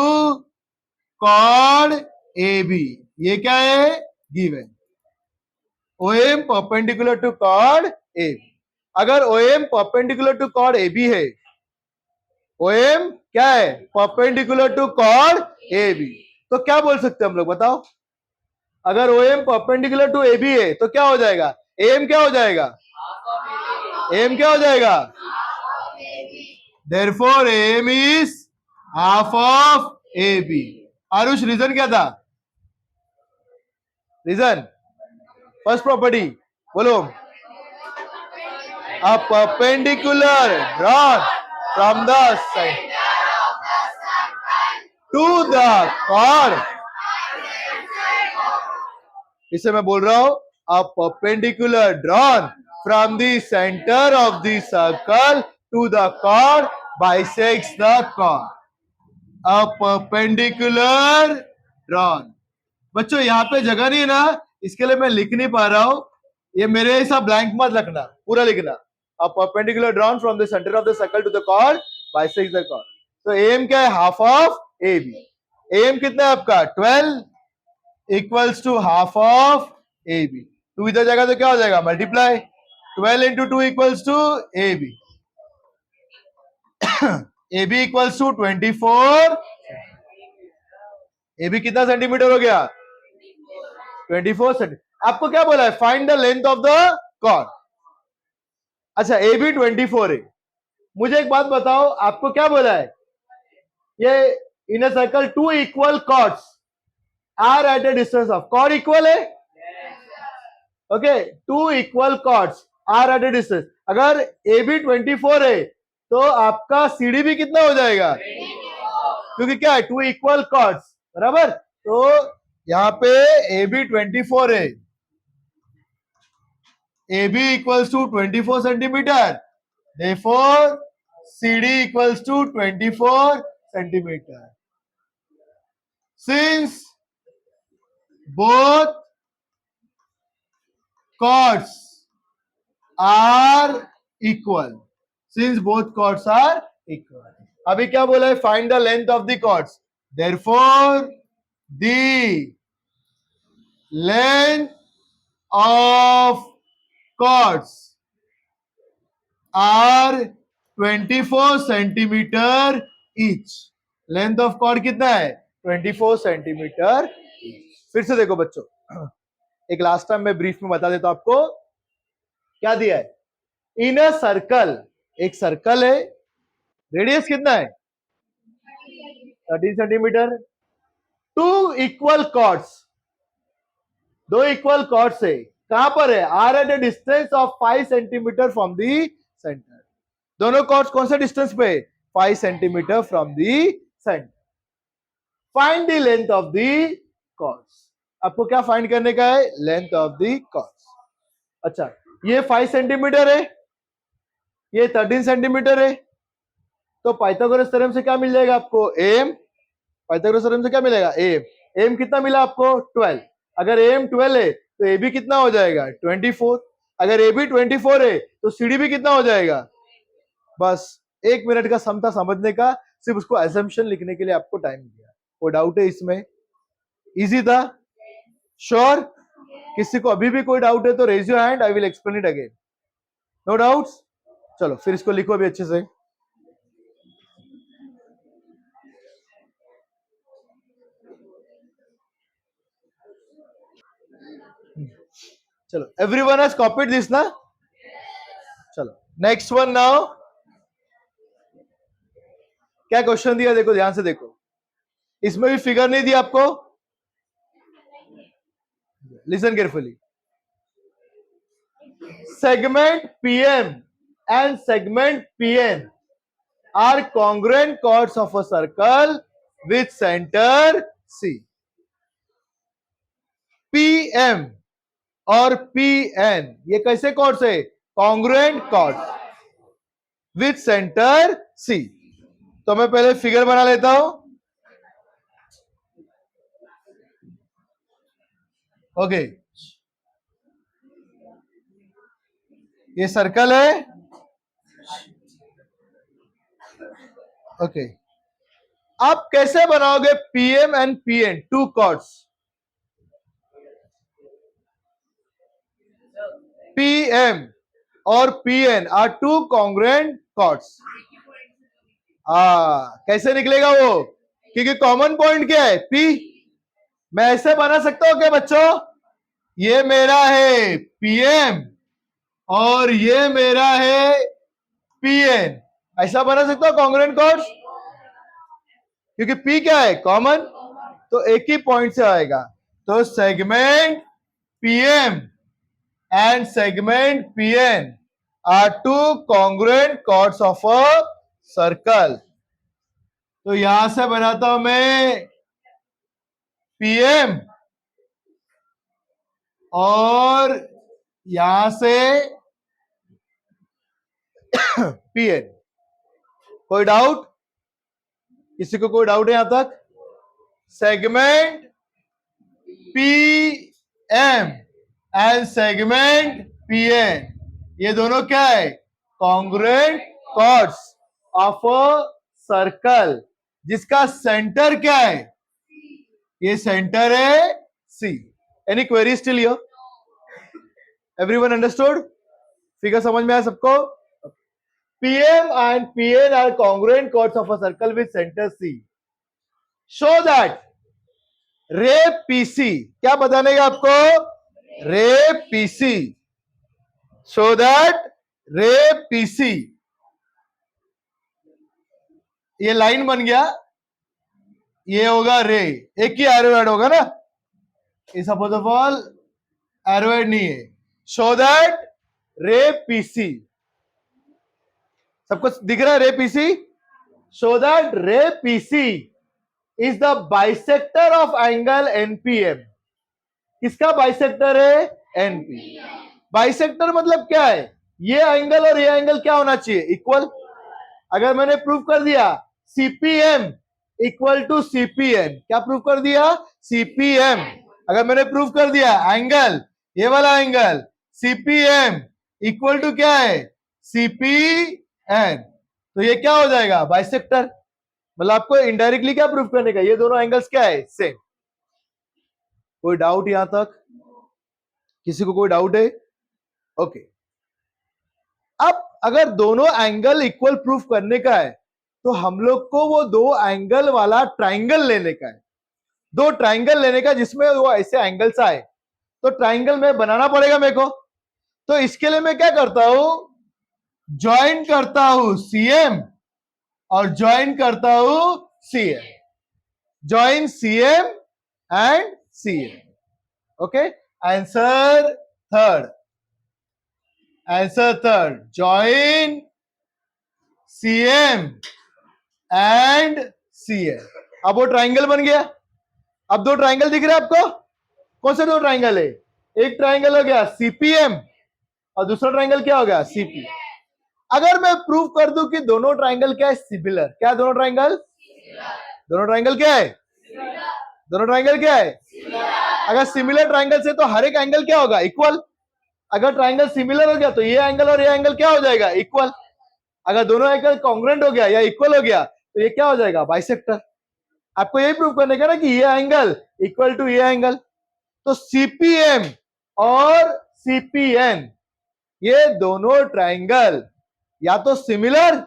chord AB। ये क्या है? Given. OM perpendicular to chord AB। अगर OM perpendicular to chord AB है, OM क्या है? Perpendicular to chord AB। तो क्या बोल सकते हैं हम लोग बताओ? अगर OM परपेंडिकुलर टू AB है तो क्या हो जाएगा? AM क्या हो जाएगा? AM क्या हो जाएगा? Therefore AM is half of AB। Aarush reason क्या था? रीजन फर्स्ट प्रॉपर्टी बोलो. A perpendicular drawn from the center to the chord. इसे मैं बोल रहा हूं, a perpendicular drawn from the center of the circle to the chord bisects the chord. A perpendicular drawn. बच्चों यहाँ पे जगह नहीं है ना, इसके लिए मैं लिख नहीं पा रहा हूं. ये मेरे ऐसा ब्लैंक मत लिखना, पूरा लिखना. A perpendicular drawn from the center of the circle to the chord bisects the chord. तो AM क्या है? Half of AB. AM कितना है आपका? 12 equals to half of AB. 2 इधर जाएगा तो क्या हो जाएगा? Multiply. 12 into 2 equals to AB. AB equals to 24. AB कितना सेंटीमीटर हो गया? 24 सेंटीमीटर. आपको क्या बोला है? Find the length of the chord. अच्छा, AB 24 है. मुझे एक बात बताओ, आपको क्या बोला है? ये in a circle 2 equal chords are at a distance of. Chord equal है. Okay, 2 equal chords are at a distance. अगर AB 24 है तो आपका CD भी कितना हो जाएगा? क्योंकि क्या है? 2 इक्वल कॉर्ड्स. बराबर. तो यहां पे AB 24 है. AB equals to 24 centimeter. Therefore, CD equals to 24 centimeter. Since both chords are equal. Since both chords are equal. अभी क्या बोला है? Find the length of the chords. Therefore, the length of chords are 24 centimetre each. Length of chord कितना है? 24 centimetre. फिर से देखो बच्चों, एक लास्ट टाइम मैं ब्रीफ में बता देता हूं आपको क्या दिया है. इन अ सर्कल, एक सर्कल है, रेडियस कितना है? 13 centimetre. 2 equal chords, 2 equal chords है. कहां पर है? Are at a distance of 5 centimetre from the centre. दोनों कॉर्ड्स कौन से डिस्टेंस पे? 5 centimetre from the centre. Find the length of the chords. आपको क्या फाइंड करने का है? Length of the chords. अच्छा, ये 5 सेंटीमीटर है, ये 13 सेंटीमीटर है. तो पाइथागोरस थ्योरम से क्या मिल जाएगा आपको? एम. पाइथागोरस थ्योरम से क्या मिलेगा? एम. एम कितना मिला आपको? 12. अगर एम 12 है तो ए बी कितना हो जाएगा? 24. अगर ए बी 24 है तो सीडी भी कितना हो जाएगा? बस 1 मिनट का सम था समझने का, सिर्फ उसको असम्पशन लिखने के लिए आपको टाइम दिया. वो डाउट है इसमें? इजी था? श्योर? किसी को अभी भी कोई डाउट है तो raise your hand, I will explain it again. No doubts? चलो फिर इसको लिखो भी अच्छे से. चलो, एवरीवन हैज कॉपीड दिस ना? चलो नेक्स्ट वन नाउ. क्या क्वेश्चन दिया देखो, ध्यान से देखो. इसमें भी फिगर नहीं दिया आपको. Listen carefully. Segment PM and segment PN are congruent chords of a circle with center C. PM और PN ये कैसे कॉर्ड्स है? Congruent chords with centre C. तो मैं पहले फिगर बना लेता हूं. ओके, ये सर्कल है. ओके, आप कैसे बनाओगे PM and PN, 2 chords? PM और PN are 2 congruent chords. कैसे निकलेगा वो? क्योंकि कॉमन पॉइंट क्या है? P. मैं ऐसे बना सकता हूं क्या बच्चों? ये मेरा है PM और ये मेरा है PN. ऐसा बना सकता हूं कॉन्ग्रुएंट कॉर्ड्स? क्योंकि P क्या है? कॉमन. तो एक ही पॉइंट से आएगा। तो segment PM and segment PN are two congruent chords of a circle. तो यहां से बनाता हूं मैं पीएम और यहां से पीएन। कोई डाउट? किसी को कोई डाउट है यहां तक? Segment PM and segment PN, ये दोनों क्या है? Congruent chords of a circle, जिसका सेंटर क्या है? ये सेंटर है C. Any query still here? Everyone understood? Figure समझ में आया सबको? PM and PN are congruent chords of a circle with center C. Show that रे PC, क्या बताने का आपको? रे PC. Show that रे PC, ये लाइन बन गया, ये होगा रे, एक ही एरोहेड होगा ना, ये सपोज ऑफ ऑल एरोहेड नहीं है। शो दैट रे PC, सबको दिख रहा है रे PC? शो दैट रे PC is the bisector of angle NPM। किसका बाइसेक्टर है? NP। बाइसेक्टर मतलब क्या है? ये एंगल और ये एंगल क्या होना चाहिए? इक्वल। अगर मैंने प्रूव कर दिया CPM इक्वल टू CPN, क्या प्रूव कर दिया? CPM। अगर मैंने प्रूव कर दिया एंगल, ये वाला एंगल CPM इक्वल टू क्या है? CPN, तो ये क्या हो जाएगा? बाइसेक्टर। मतलब आपको इनडायरेक्टली क्या प्रूव करने का? ये दोनों एंगल्स क्या है? सेम। कोई डाउट यहां तक? किसी को कोई डाउट है? ओके। अब अगर दोनों एंगल इक्वल प्रूफ करने का है तो हम लोग को वो दो एंगल वाला ट्राइंगल लेने का है। दो ट्राइंगल लेने का जिसमें वो ऐसे एंगल्स आए, तो ट्राइंगल में बनाना पड़ेगा मेरे को। तो इसके लिए मैं क्या करता हूं? ज्वाइन करता हूं CM और ज्वाइन करता हूं CM। Join CM and CM। Okay, answer third. Answer third, join CM and CM। अब वो ट्राइंगल बन गया। अब दो ट्राइंगल दिख रहे हैं आपको? कौन से दो ट्राइंगल है? एक ट्राइंगल हो गया CPM और दूसरा ट्राइंगल क्या हो गया? CPM। अगर मैं प्रूव कर दूं कि दोनों ट्राइंगल क्या है? सिमिलर। क्या दोनों ट्राइंगल? दोनों ट्राइंगल क्या है? दोनों ट्राइंगल क्या है? अगर सिमिलर ट्राइंगल से तो हर एक एंगल क्या होगा? इक्वल। अगर ट्राइंगल सिमिलर हो गया तो ये एंगल और ये एंगल क्या हो जाएगा? इक्वल। अगर दोनों एंगल कॉन्ग्रुएंट हो गया या इक्वल हो गया तो ये क्या हो जाएगा? बाइसेक्टर। आपको यही प्रूव करने का ना कि ये एंगल इक्वल टू ये एंगल। तो CPM और CPN, ये दोनों ट्राइंगल या तो सिमिलर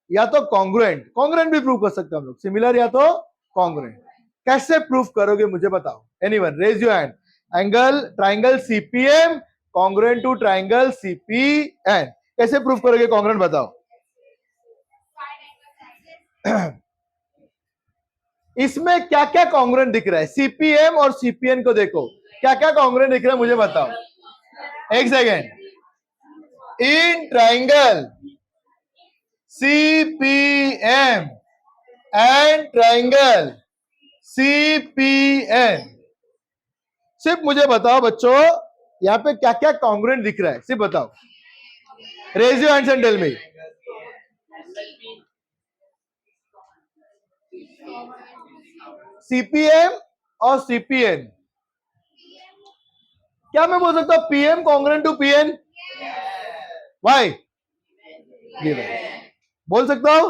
या तो कॉन्ग्रुएंट। कॉन्ग्रुएंट भी प्रूव कर सकते हैं हम लोग, सिमिलर या तो कॉन्ग्रुएंट। कैसे प्रूफ करोगे मुझे बताओ? Anyone raise your hand. Angle triangle CPM congruent to triangle CPN, कैसे प्रूफ करोगे? कॉन्ग्रुएंट बताओ। इसमें क्या क्या कॉन्ग्रुएंट दिख रहा है? CPM और CPN को देखो, क्या क्या कॉन्ग्रुएंट दिख रहा है मुझे बताओ। एक second. In triangle CPM and triangle CPN, सिर्फ मुझे बताओ बच्चों, यहां पे क्या क्या कॉन्ग्रुएंट दिख रहा है? सिर्फ बताओ। Raise your hands and tell me. CPM और CPN, क्या मैं बोल सकता हूं PM congruent to PN? Why? बोल सकता हूं?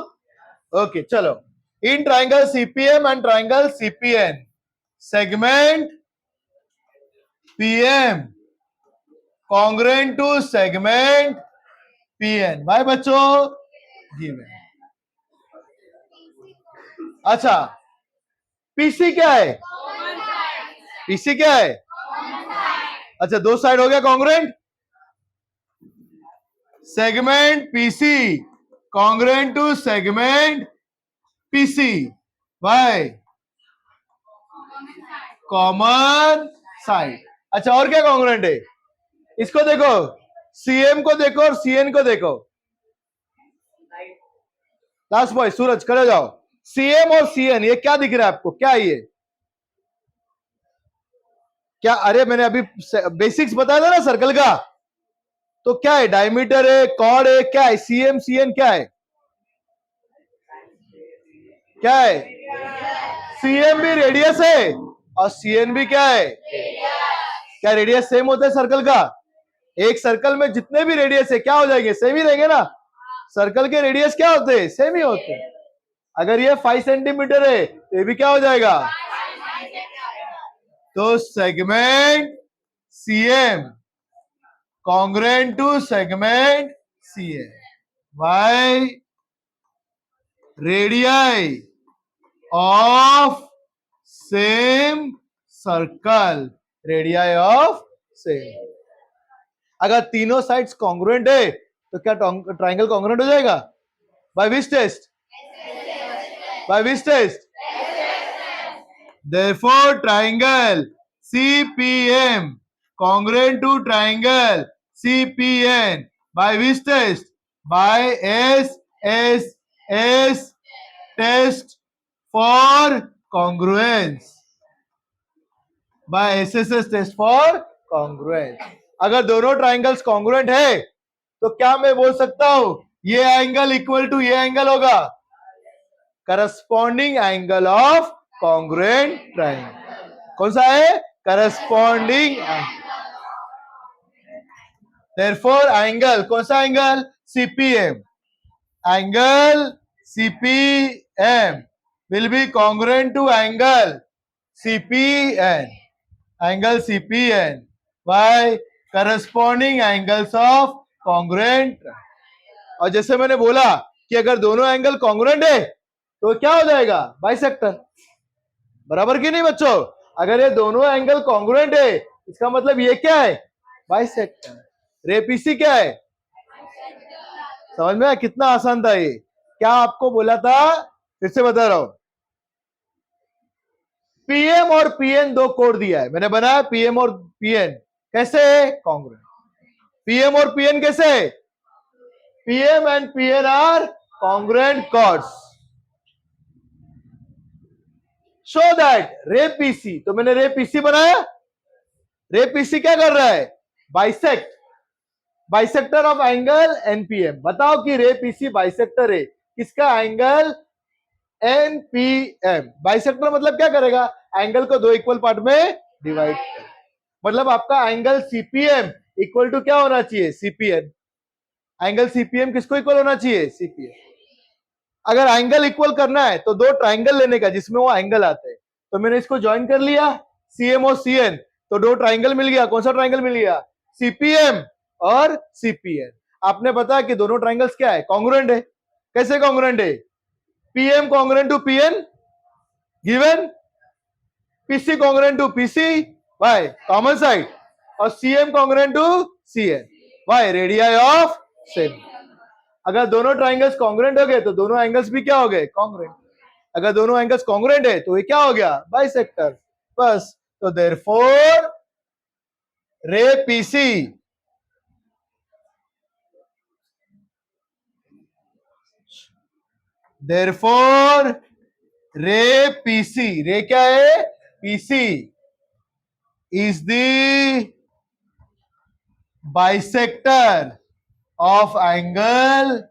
ओके, चलो। In triangle CPM and triangle CPN, segment PM congruent to segment PN। भाई बच्चों, अच्छा, PC क्या है? PC क्या है? अच्छा, दो साइड हो गया congruent. Segment PC congruent to segment PC। भाई कॉमन साइड। अच्छा, और क्या कॉन्ग्रुएंट है? इसको देखो, सीएम को देखो और सीएन को देखो। लास्ट बॉय सूरज, खड़े जाओ। सीएम और सीएन, ये क्या दिख रहा है आपको? क्या है ये? क्या? अरे मैंने अभी बेसिक्स बताया था ना सर्कल का। तो क्या है? डायमीटर है, कॉर्ड है, क्या है? सीएम सीएन क्या है? क्या है? सीएम भी रेडियस है और सीएन भी क्या है? क्या रेडियस सेम होता है सर्कल का? एक सर्कल में जितने भी रेडियस है क्या हो जाएंगे? सेम ही रहेंगे ना। सर्कल के रेडियस क्या होते हैं? सेम ही होते हैं। अगर ये 5 सेंटीमीटर है तो ये भी क्या हो जाएगा? तो segment CM congruent to segment CN by radii of same circle. Radii of same. अगर तीनों साइड्स कॉन्ग्रुएंट है तो क्या ट्राइंगल कॉन्ग्रुएंट हो जाएगा? By which test? By which test? Therefore, triangle CPM congruent to triangle CPN by which test? By SSS test for congruence. By SSS test for congruence. अगर दोनों triangles congruent है तो क्या मैं बोल सकता हूं ये एंगल इक्वल टू ये एंगल होगा? Corresponding angle of congruent triangle कौन सा है? करस्पॉन्डिंग। देयरफॉर एंगल कौन सा एंगल? CPM. Angle CPM will be congruent to angle CPN. Angle CPN by corresponding angles of congruent. और जैसे मैंने बोला कि अगर दोनों एंगल कॉन्ग्रुएंट है तो क्या हो जाएगा? बाइसेक्टर। बराबर की नहीं बच्चों? अगर ये दोनों एंगल कॉन्ग्रुएंट है इसका मतलब ये क्या है? बाइसेक्टर। रेपीसी क्या है? समझ में आया? कितना आसान था ये। क्या आपको बोला था? फिर से बता रहा हूं। पीएम और पीएन दो कोड दिया है, मैंने बनाया पीएम और पीएन कैसे है? कॉन्ग्रुएंट। पीएम और पीएन कैसे है? PM and PN are congruent chords. Show that ray PC, तो मैंने रे पीसी बनाया। रे पीसी क्या कर रहा है? Bisect, bisector of angle NPM. बताओ कि रे पीसी बाइसेक्टर है किसका? Angle NPM. बाइसेक्टर मतलब क्या करेगा? एंगल को दो इक्वल पार्ट में डिवाइड कर। मतलब आपका एंगल सीपीएम इक्वल टू क्या होना चाहिए? सीपीएन। एंगल सीपीएम किसको इक्वल होना चाहिए? सीपीएन। अगर एंगल इक्वल करना है तो दो ट्राइंगल लेने का जिसमें वो एंगल आते हैं। तो मैंने इसको ज्वाइन कर लिया सीएम और सीएन, तो दो ट्राइंगल मिल गया। कौन सा ट्राइंगल मिल गया? सीपीएम और सीपीएन। आपने बताया कि दोनों ट्राइंगल्स क्या है? कॉन्ग्रुएंट है। कैसे कॉन्ग्रुएंट है? PM congruent to PN given PC congruent to PC by common side और CM congruent to CN by radii of same. अगर दोनों ट्राइंगल्स कॉन्ग्रुएंट हो गए तो दोनों एंगल्स भी क्या हो गए? कॉन्ग्रुएंट। अगर दोनों एंगल्स कॉन्ग्रुएंट है तो ये क्या हो गया? बाइसेक्टर। बस। तो देयरफॉर रे पीसी देयरफॉर रे पीसी, रे क्या है? PC is the bisector of angle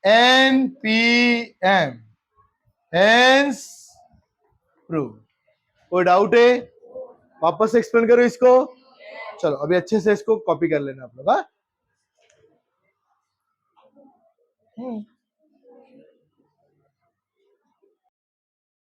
NPM. Hence prove. कोई डाउट है? वापस एक्सप्लेन करो इसको। चलो अभी अच्छे से इसको कॉपी कर लेना आप लोग। हाँ